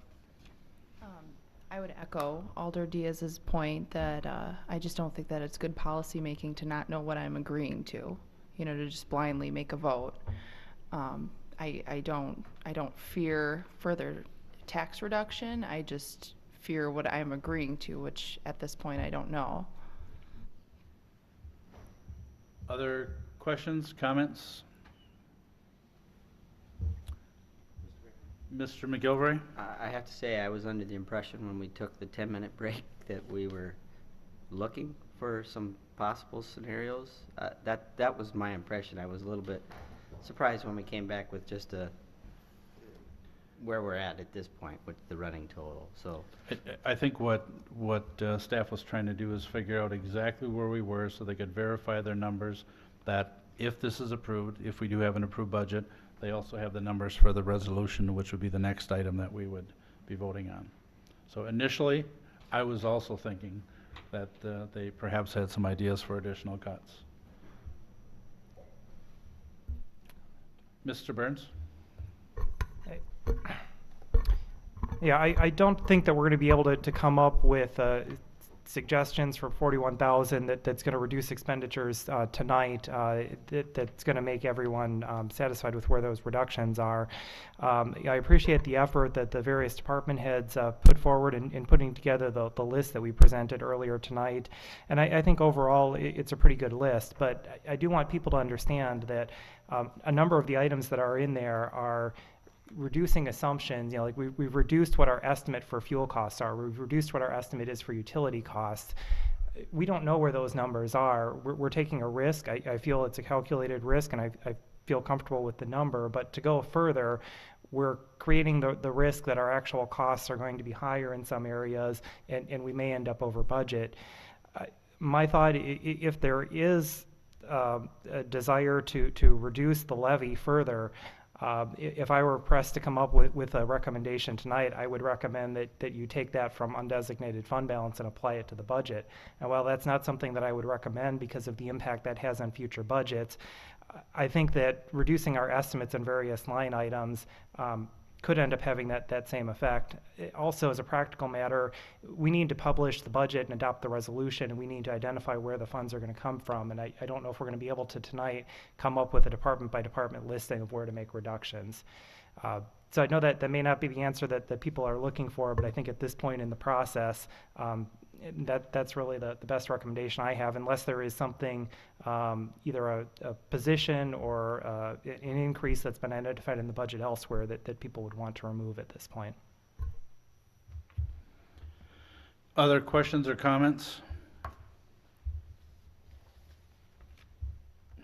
I would echo Alder Diaz's point that I just don't think that it's good policy making to not know what I'm agreeing to, to just blindly make a vote. I don't fear further tax reduction. I just fear what I'm agreeing to, which at this point I don't know. Other questions, comments? Mr. McGilvray? I have to say, I was under the impression when we took the 10-minute break that we were looking for some possible scenarios. That was my impression. I was a little bit surprised when we came back with just where we're at this point with the running total. So I think what staff was trying to do is figure out exactly where we were so they could verify their numbers, that if this is approved, if we do have an approved budget, they also have the numbers for the resolution, which would be the next item that we would be voting on. So initially, I was also thinking that they perhaps had some ideas for additional cuts. Mr. Burns? Yeah, I don't think that we're going to be able to come up with suggestions for 41,000 that's going to reduce expenditures tonight. That's going to make everyone satisfied with where those reductions are. I appreciate the effort that the various department heads put forward in putting together the list that we presented earlier tonight. And I think overall it's a pretty good list. But I do want people to understand that a number of the items that are in there are reducing assumptions. Like we've reduced what our estimate for fuel costs are. We've reduced what our estimate is for utility costs. We don't know where those numbers are. We're taking a risk. I feel it's a calculated risk, and I feel comfortable with the number. But to go further, we're creating the risk that our actual costs are going to be higher in some areas, and we may end up over budget. My thought, if there is a desire to reduce the levy further, if I were pressed to come up with a recommendation tonight, I would recommend that you take that from undesignated fund balance and apply it to the budget. And while that's not something that I would recommend because of the impact that has on future budgets, I think that reducing our estimates on various line items could end up having that same effect. Also, as a practical matter, we need to publish the budget and adopt the resolution, and we need to identify where the funds are going to come from. And I don't know if we're going to be able to tonight come up with a department by department listing of where to make reductions. So I know that that may not be the answer that people are looking for, but I think at this point in the process, that's really the best recommendation I have, unless there is something, either a position or an increase that's been identified in the budget elsewhere that people would want to remove at this point. Other questions or comments?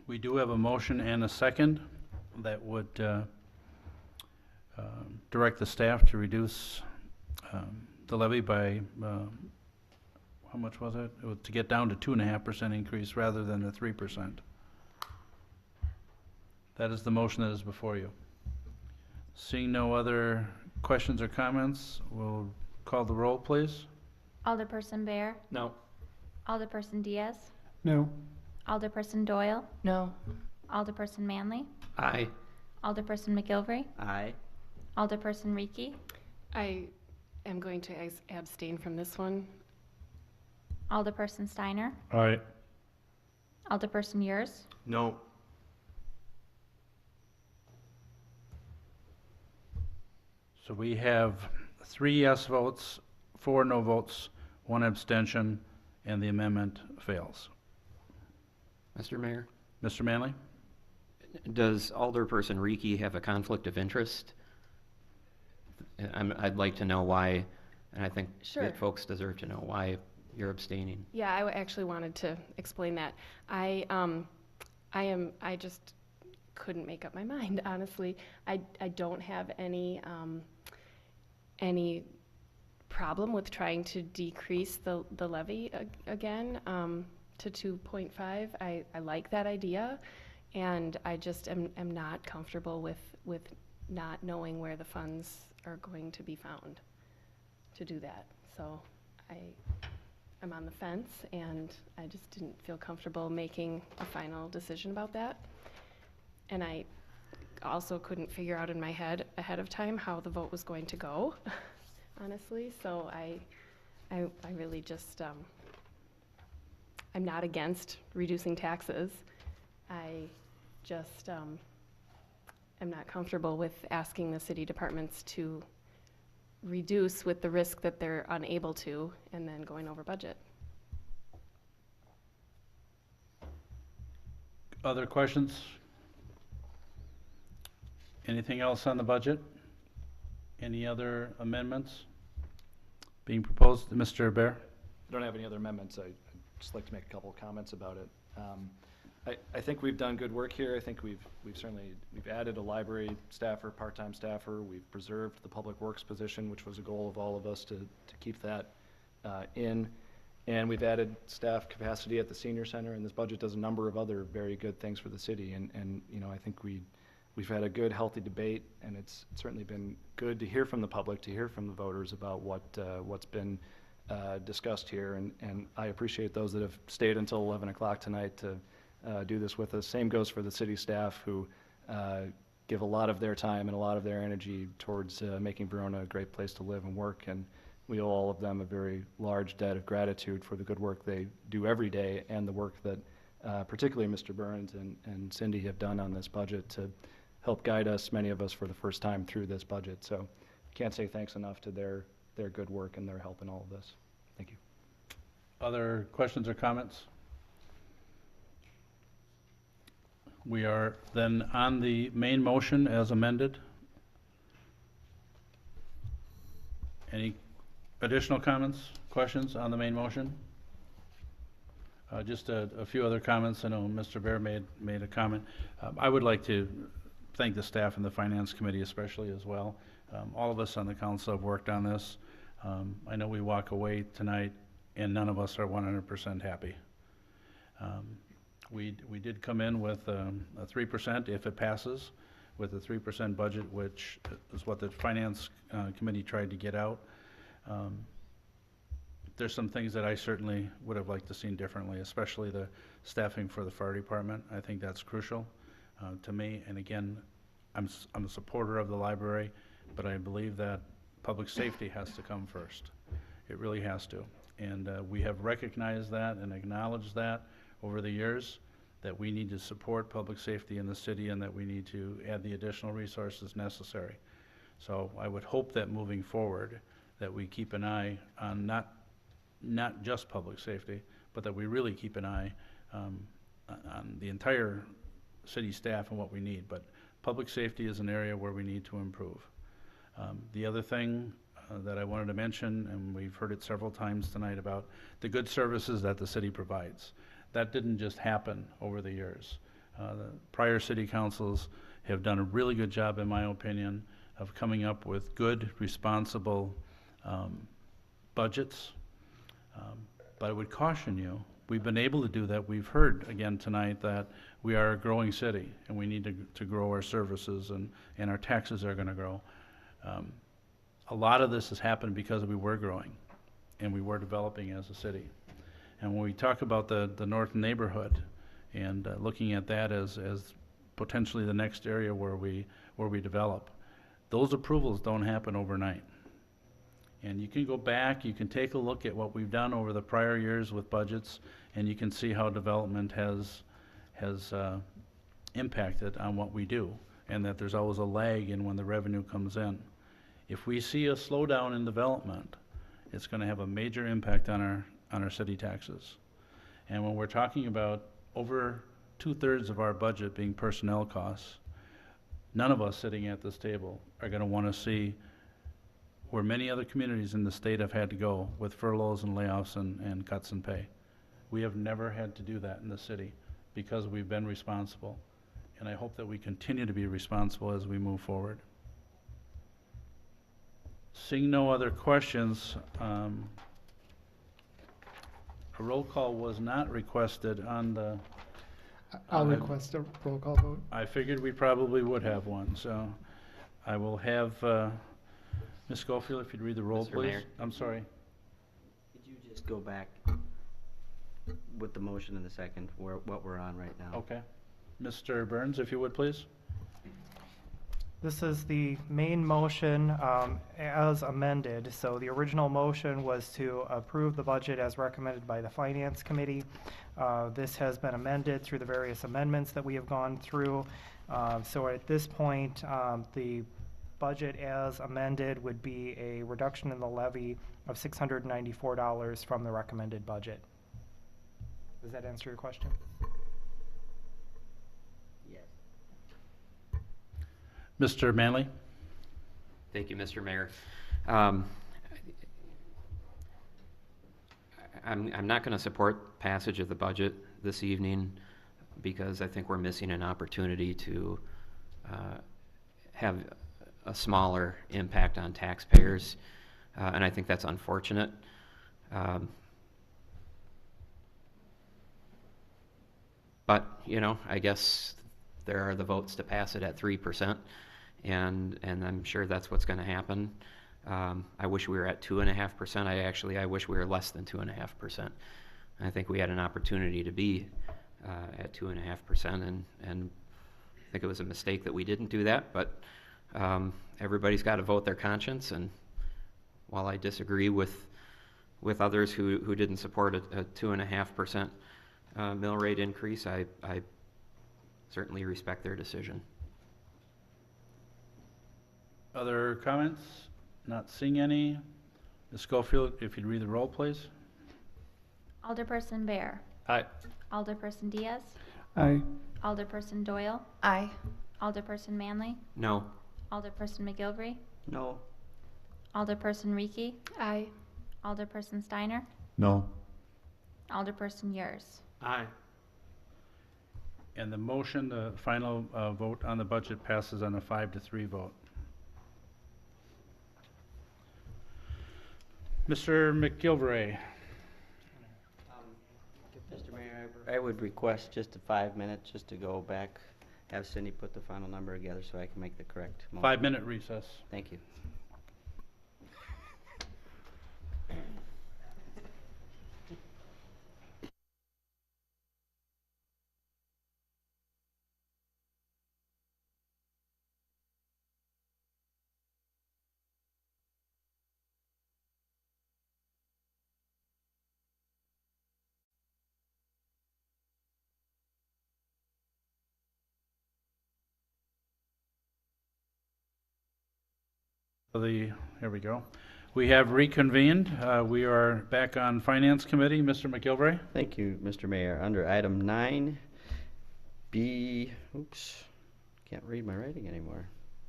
We do have a motion and a second that would direct the staff to reduce the levy by, how much was it? It was to get down to 2.5% increase rather than the 3%. That is the motion that is before you. Seeing no other questions or comments, we'll call the roll, please. Alderperson Bear, No. Alderperson Diaz, No. Alderperson Doyle, No. Alderperson Manley, Aye. Alderperson McGilvery, Aye. Alderperson Reekie, I am going to abstain from this one. Alderperson Steiner, Aye. Alderperson Yurs, No. So we have 3 yes votes, 4 no votes, 1 abstention, and the amendment fails. Mr. Mayor, Mr. Manley? does Alderperson Reekie have a conflict of interest? I'd like to know why, and I think Sure. that folks deserve to know why you're abstaining. Yeah, actually wanted to explain that. I just couldn't make up my mind, honestly. I don't have any problem with trying to decrease the levy again to 2.5. I like that idea, and I just am not comfortable with not knowing where the funds are going to be found to do that. So I'm on the fence, and I just didn't feel comfortable making a final decision about that. And I also couldn't figure out in my head ahead of time how the vote was going to go, honestly. So I really just, I'm not against reducing taxes. I just am not comfortable with asking the city departments to reduce with the risk that they're unable to, and then going over budget. Other questions? Anything else on the budget? Any other amendments being proposed? Mr. Bear? I don't have any other amendments. I'd just like to make a couple of comments about it. I think we've done good work here. I think we've added a library staffer, part-time staffer. We've preserved the public works position, which was a goal of all of us to keep that in. And we've added staff capacity at the senior center, and this budget does a number of other very good things for the city. And you know, I think we've had a good, healthy debate, and it's certainly been good to hear from the public, to hear from the voters about what's been discussed here. And I appreciate those that have stayed until 11 o'clock tonight to do this with us. Same goes for the city staff, who give a lot of their time and a lot of their energy towards making Verona a great place to live and work. And we owe all of them a very large debt of gratitude for the good work they do every day, and the work that particularly Mr. Burns and Cindy have done on this budget to help guide us, many of us, for the first time through this budget. So can't say thanks enough to their good work and their help in all of this. Thank you. Other questions or comments? We are then on the main motion as amended. Any additional comments, questions on the main motion? Just a few other comments. I know Mr. Bear made a comment. I would like to thank the staff and the Finance Committee especially as well. All of us on the council have worked on this. I know we walk away tonight and none of us are 100% happy. We did come in with a 3% if it passes, with a 3% budget, which is what the Finance Committee tried to get out. There's some things that I certainly would have liked to seen differently, especially the staffing for the fire department. I think that's crucial to me. And again, I'm a supporter of the library, but I believe that public safety has to come first. It really has to. And we have recognized that and acknowledged that over the years, that we need to support public safety in the city and that we need to add the additional resources necessary. So I would hope that moving forward, that we keep an eye on not just public safety, but that we really keep an eye on the entire city staff and what we need. But public safety is an area where we need to improve. The other thing that I wanted to mention, and we've heard it several times tonight, about the good services that the city provides. That didn't just happen over the years. The prior city councils have done a really good job, in my opinion, of coming up with good, responsible budgets. But I would caution you, we've been able to do that. We've heard again tonight that we are a growing city and we need to grow our services, and our taxes are going to grow. A lot of this has happened because we were growing and we were developing as a city. And when we talk about the north neighborhood and looking at that as potentially the next area where we develop, those approvals don't happen overnight. And you can go back, you can take a look at what we've done over the prior years with budgets, and you can see how development has impacted on what we do, and that there's always a lag in when the revenue comes in. If we see a slowdown in development, it's going to have a major impact on our city taxes. And when we're talking about over 2/3 of our budget being personnel costs, none of us sitting at this table are going to want to see where many other communities in the state have had to go with furloughs and layoffs and cuts in pay. We have never had to do that in the city because we've been responsible. And I hope that we continue to be responsible as we move forward. Seeing no other questions, a roll call was not requested on the... I'll request a roll call vote. I figured we probably would have one, so I will have Ms. Schofield, if you'd read the roll, Mr. please. Mayor. I'm sorry. Could you just go back with the motion in the second, what we're on right now? Okay. Mr. Burns, if you would, please. This is the main motion as amended. So the original motion was to approve the budget as recommended by the Finance Committee. This has been amended through the various amendments that we have gone through. So at this point, the budget as amended would be a reduction in the levy of $694 from the recommended budget. Does that answer your question? Yes. Mr. Manley? Thank you, Mr. Mayor. I'm not going to support passage of the budget this evening because I think we're missing an opportunity to have a smaller impact on taxpayers, and I think that's unfortunate. But, you know, I guess there are the votes to pass it at 3%, and I'm sure that's what's going to happen. I wish we were at 2.5%. I wish we were less than 2.5%. I think we had an opportunity to be at 2.5%, and I think it was a mistake that we didn't do that, but everybody's got to vote their conscience, and while I disagree with others who didn't support a 2.5% mill rate increase, I certainly respect their decision. Other comments? Not seeing any. Ms. Schofield, if you'd read the roll, please. Alderperson Bear. Aye. Alderperson Diaz. Aye. Alderperson Doyle. Aye. Alderperson Manley. No. Alderperson McGilvery. No. Alderperson Reekie. Aye. Alderperson Steiner. No. Alderperson Yurs. Aye. And the motion, the final vote on the budget passes on a 5-3 vote. Mr. McGilvray. Mr. Mayor, I would request just 5 minutes just to go back, have Cindy put the final number together so I can make the correct motion. 5-minute recess. Thank you. Here we go. We have reconvened. We are back on Finance Committee. Mr. McGilvray? Thank you, Mr. Mayor. Under item 9B, oops, can't read my writing anymore.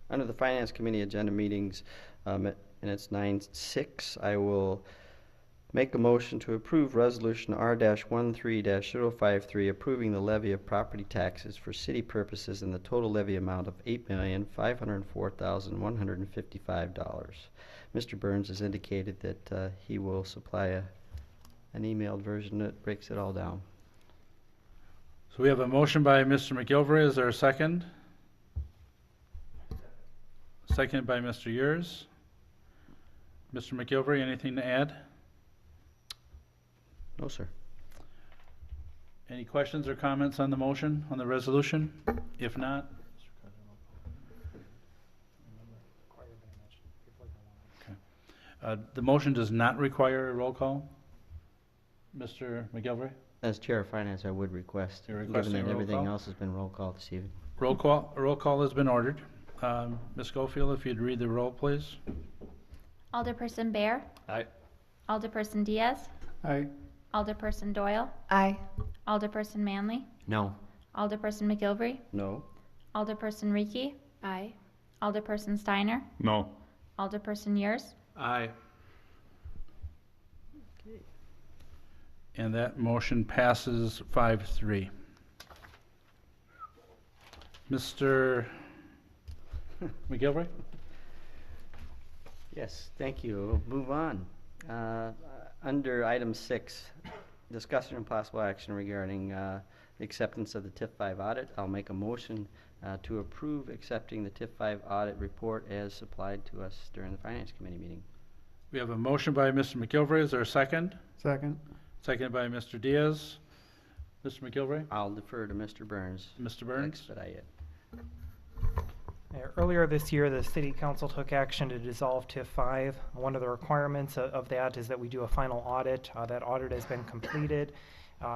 Under the Finance Committee agenda meetings, and it's 9.6, I will make a motion to approve Resolution R-13-053, approving the levy of property taxes for city purposes in the total levy amount of $8,504,155. Mr. Burns has indicated that he will supply an emailed version that breaks it all down. So we have a motion by Mr. McGilvray. Is there a second? Seconded by Mr. Yers. Mr. McGilvray, anything to add? No, sir. Any questions or comments on the motion, on the resolution? If not, the motion does not require a roll call. Mr. McGilvray? As Chair of Finance, I would request, You're given requesting a that roll everything call? else has been roll call this evening. Roll call has been ordered. Ms. Schofield, if you'd read the roll, please. Alderperson Bear. Aye. Alderperson Diaz. Aye. Alderperson Doyle. Aye. Alderperson Manley. No. Alderperson McGilvery. No? Alderperson Rieke. Aye. Alderperson Steiner. No. Alderperson Yers. Aye. And that motion passes 5-3. Mr. McGilvray? Yes, thank you. We'll move on. Under item 6, discussion and possible action regarding the acceptance of the TIF 5 audit. I'll make a motion to approve accepting the TIF 5 audit report as supplied to us during the Finance Committee meeting. We have a motion by Mr. McGilvray. Is there a second? Second. Seconded by Mr. Diaz. Mr. McGilvray? I'll defer to Mr. Burns. Mr. to Burns? expedite it. Earlier this year, the City Council took action to dissolve TIF 5. One of the requirements of that is that we do a final audit. That audit has been completed.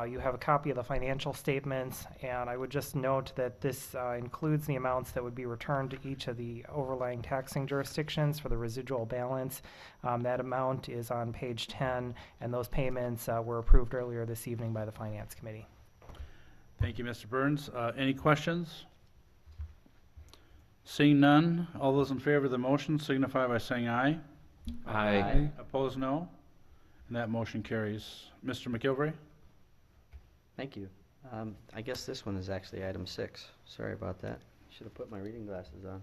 You have a copy of the financial statements, and I would just note that this includes the amounts that would be returned to each of the overlying taxing jurisdictions for the residual balance. That amount is on page 10, and those payments were approved earlier this evening by the Finance Committee. Thank you, Mr. Burns. Any questions? Seeing none, all those in favor of the motion signify by saying aye. Aye. Opposed, no. And that motion carries. Mr. McGilvray? Thank you. I guess this one is actually item 6. Sorry about that. Should have put my reading glasses on.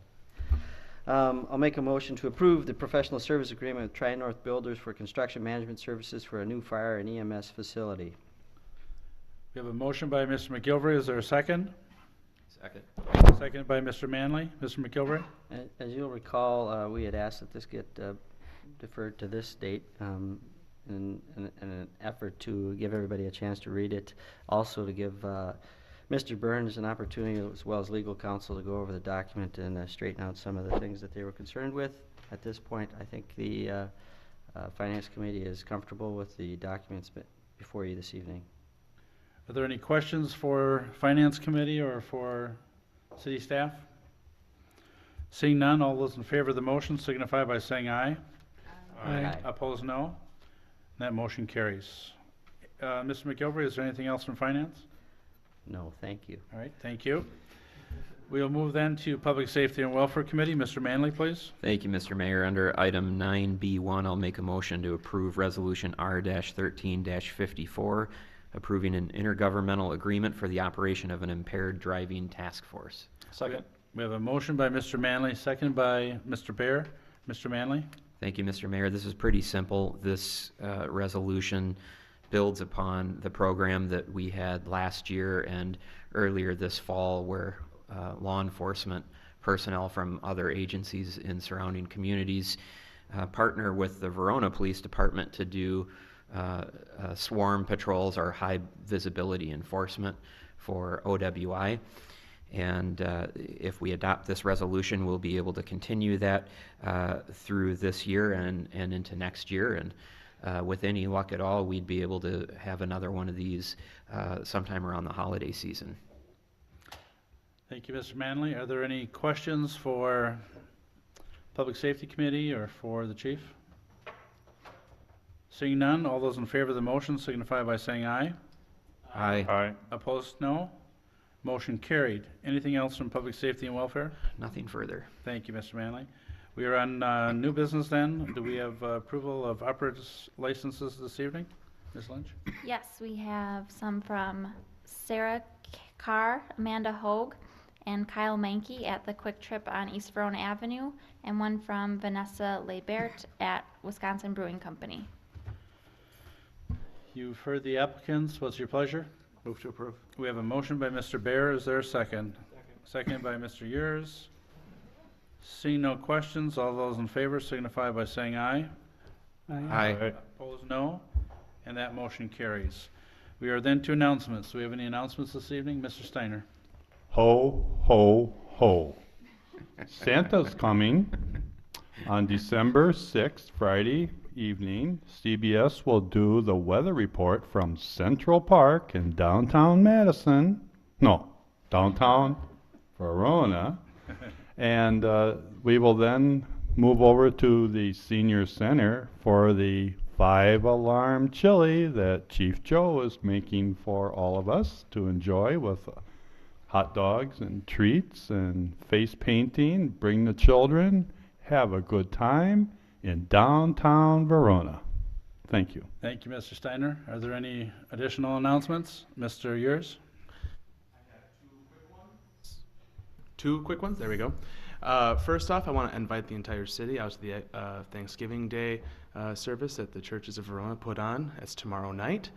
I'll make a motion to approve the professional service agreement with Tri-North Builders for construction management services for a new fire and EMS facility. We have a motion by Mr. McGilvray. Is there a second? Second. Seconded by Mr. Manley. Mr. McGilvray? As you'll recall, we had asked that this get deferred to this date in an effort to give everybody a chance to read it. Also to give Mr. Burns an opportunity, as well as legal counsel, to go over the document and straighten out some of the things that they were concerned with. At this point, I think the Finance Committee is comfortable with the documents before you this evening. Are there any questions for Finance Committee or for City staff? Seeing none, all those in favor of the motion signify by saying aye. Aye. Opposed, no. That motion carries. Mr. McGilvray, is there anything else from Finance? No, thank you. All right, thank you. We'll move then to Public Safety and Welfare Committee. Mr. Manley, please. Thank you, Mr. Mayor. Under item 9B1, I'll make a motion to approve Resolution R-13-54, approving an intergovernmental agreement for the operation of an impaired driving task force. Second. We have a motion by Mr. Manley, seconded by Mr. Bear. Mr. Manley? Thank you, Mr. Mayor. This is pretty simple. This resolution builds upon the program that we had last year and earlier this fall, where law enforcement personnel from other agencies in surrounding communities partner with the Verona Police Department to do swarm patrols or high visibility enforcement for OWI. And if we adopt this resolution, we'll be able to continue that through this year and into next year. And with any luck at all, we'd be able to have another one of these sometime around the holiday season. Thank you, Mr. Manley. Are there any questions for Public Safety Committee or for the chief? Seeing none, all those in favor of the motion signify by saying aye. Aye. Opposed, no. Motion carried. Anything else from Public Safety and Welfare? Nothing further. Thank you, Mr. Manley. We are on new business then. Do we have approval of operators licenses this evening? Ms. Lynch? Yes, we have some from Sarah Carr, Amanda Hoag, and Kyle Mankey at the Quick Trip on East Verona Avenue, and one from Vanessa Lebert at Wisconsin Brewing Company. You've heard the applicants. What's your pleasure? Move to approve. We have a motion by Mr. Bear. Is there a second? Second by Mr. Yurs. Seeing no questions, all those in favor signify by saying aye. Aye. Opposed, no. And that motion carries. We are then to announcements. Do we have any announcements this evening? Mr. Steiner? Ho, ho, ho. Santa's coming on December 6th, Friday evening. CBS will do the weather report from Central Park in downtown Madison. No, downtown Verona. And we will then move over to the senior center for the 5-alarm chili that Chief Joe is making for all of us to enjoy with hot dogs and treats and face painting. Bring the children, have a good time in downtown Verona. Thank you. Thank you, Mr. Steiner. Are there any additional announcements? Mr. Yurs? Two quick ones. There we go. First off, I want to invite the entire city out to the Thanksgiving Day service that the Churches of Verona put on. It's tomorrow night.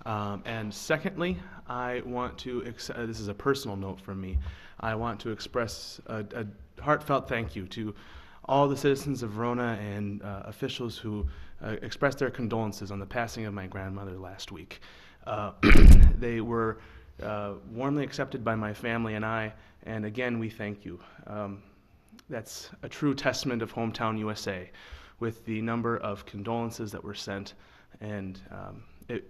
And secondly, I want to, this is a personal note from me, I want to express a heartfelt thank you to all the citizens of Verona and officials who expressed their condolences on the passing of my grandmother last week. They were warmly accepted by my family and I, and again, we thank you. That's a true testament of Hometown USA with the number of condolences that were sent, and it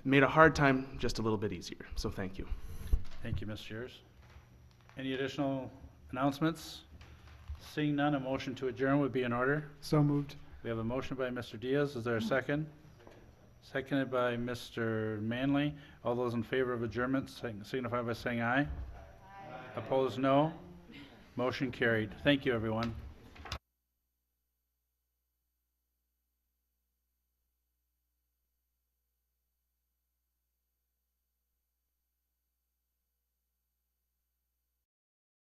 made a hard time just a little bit easier, so thank you. Thank you, Mr. Yurs. Any additional announcements? Seeing none, a motion to adjourn would be in order. So moved. We have a motion by Mr. Diaz. Is there a second? Seconded by Mr. Manley. All those in favor of adjournment signify by saying aye. Opposed, no. Motion carried. Thank you, everyone.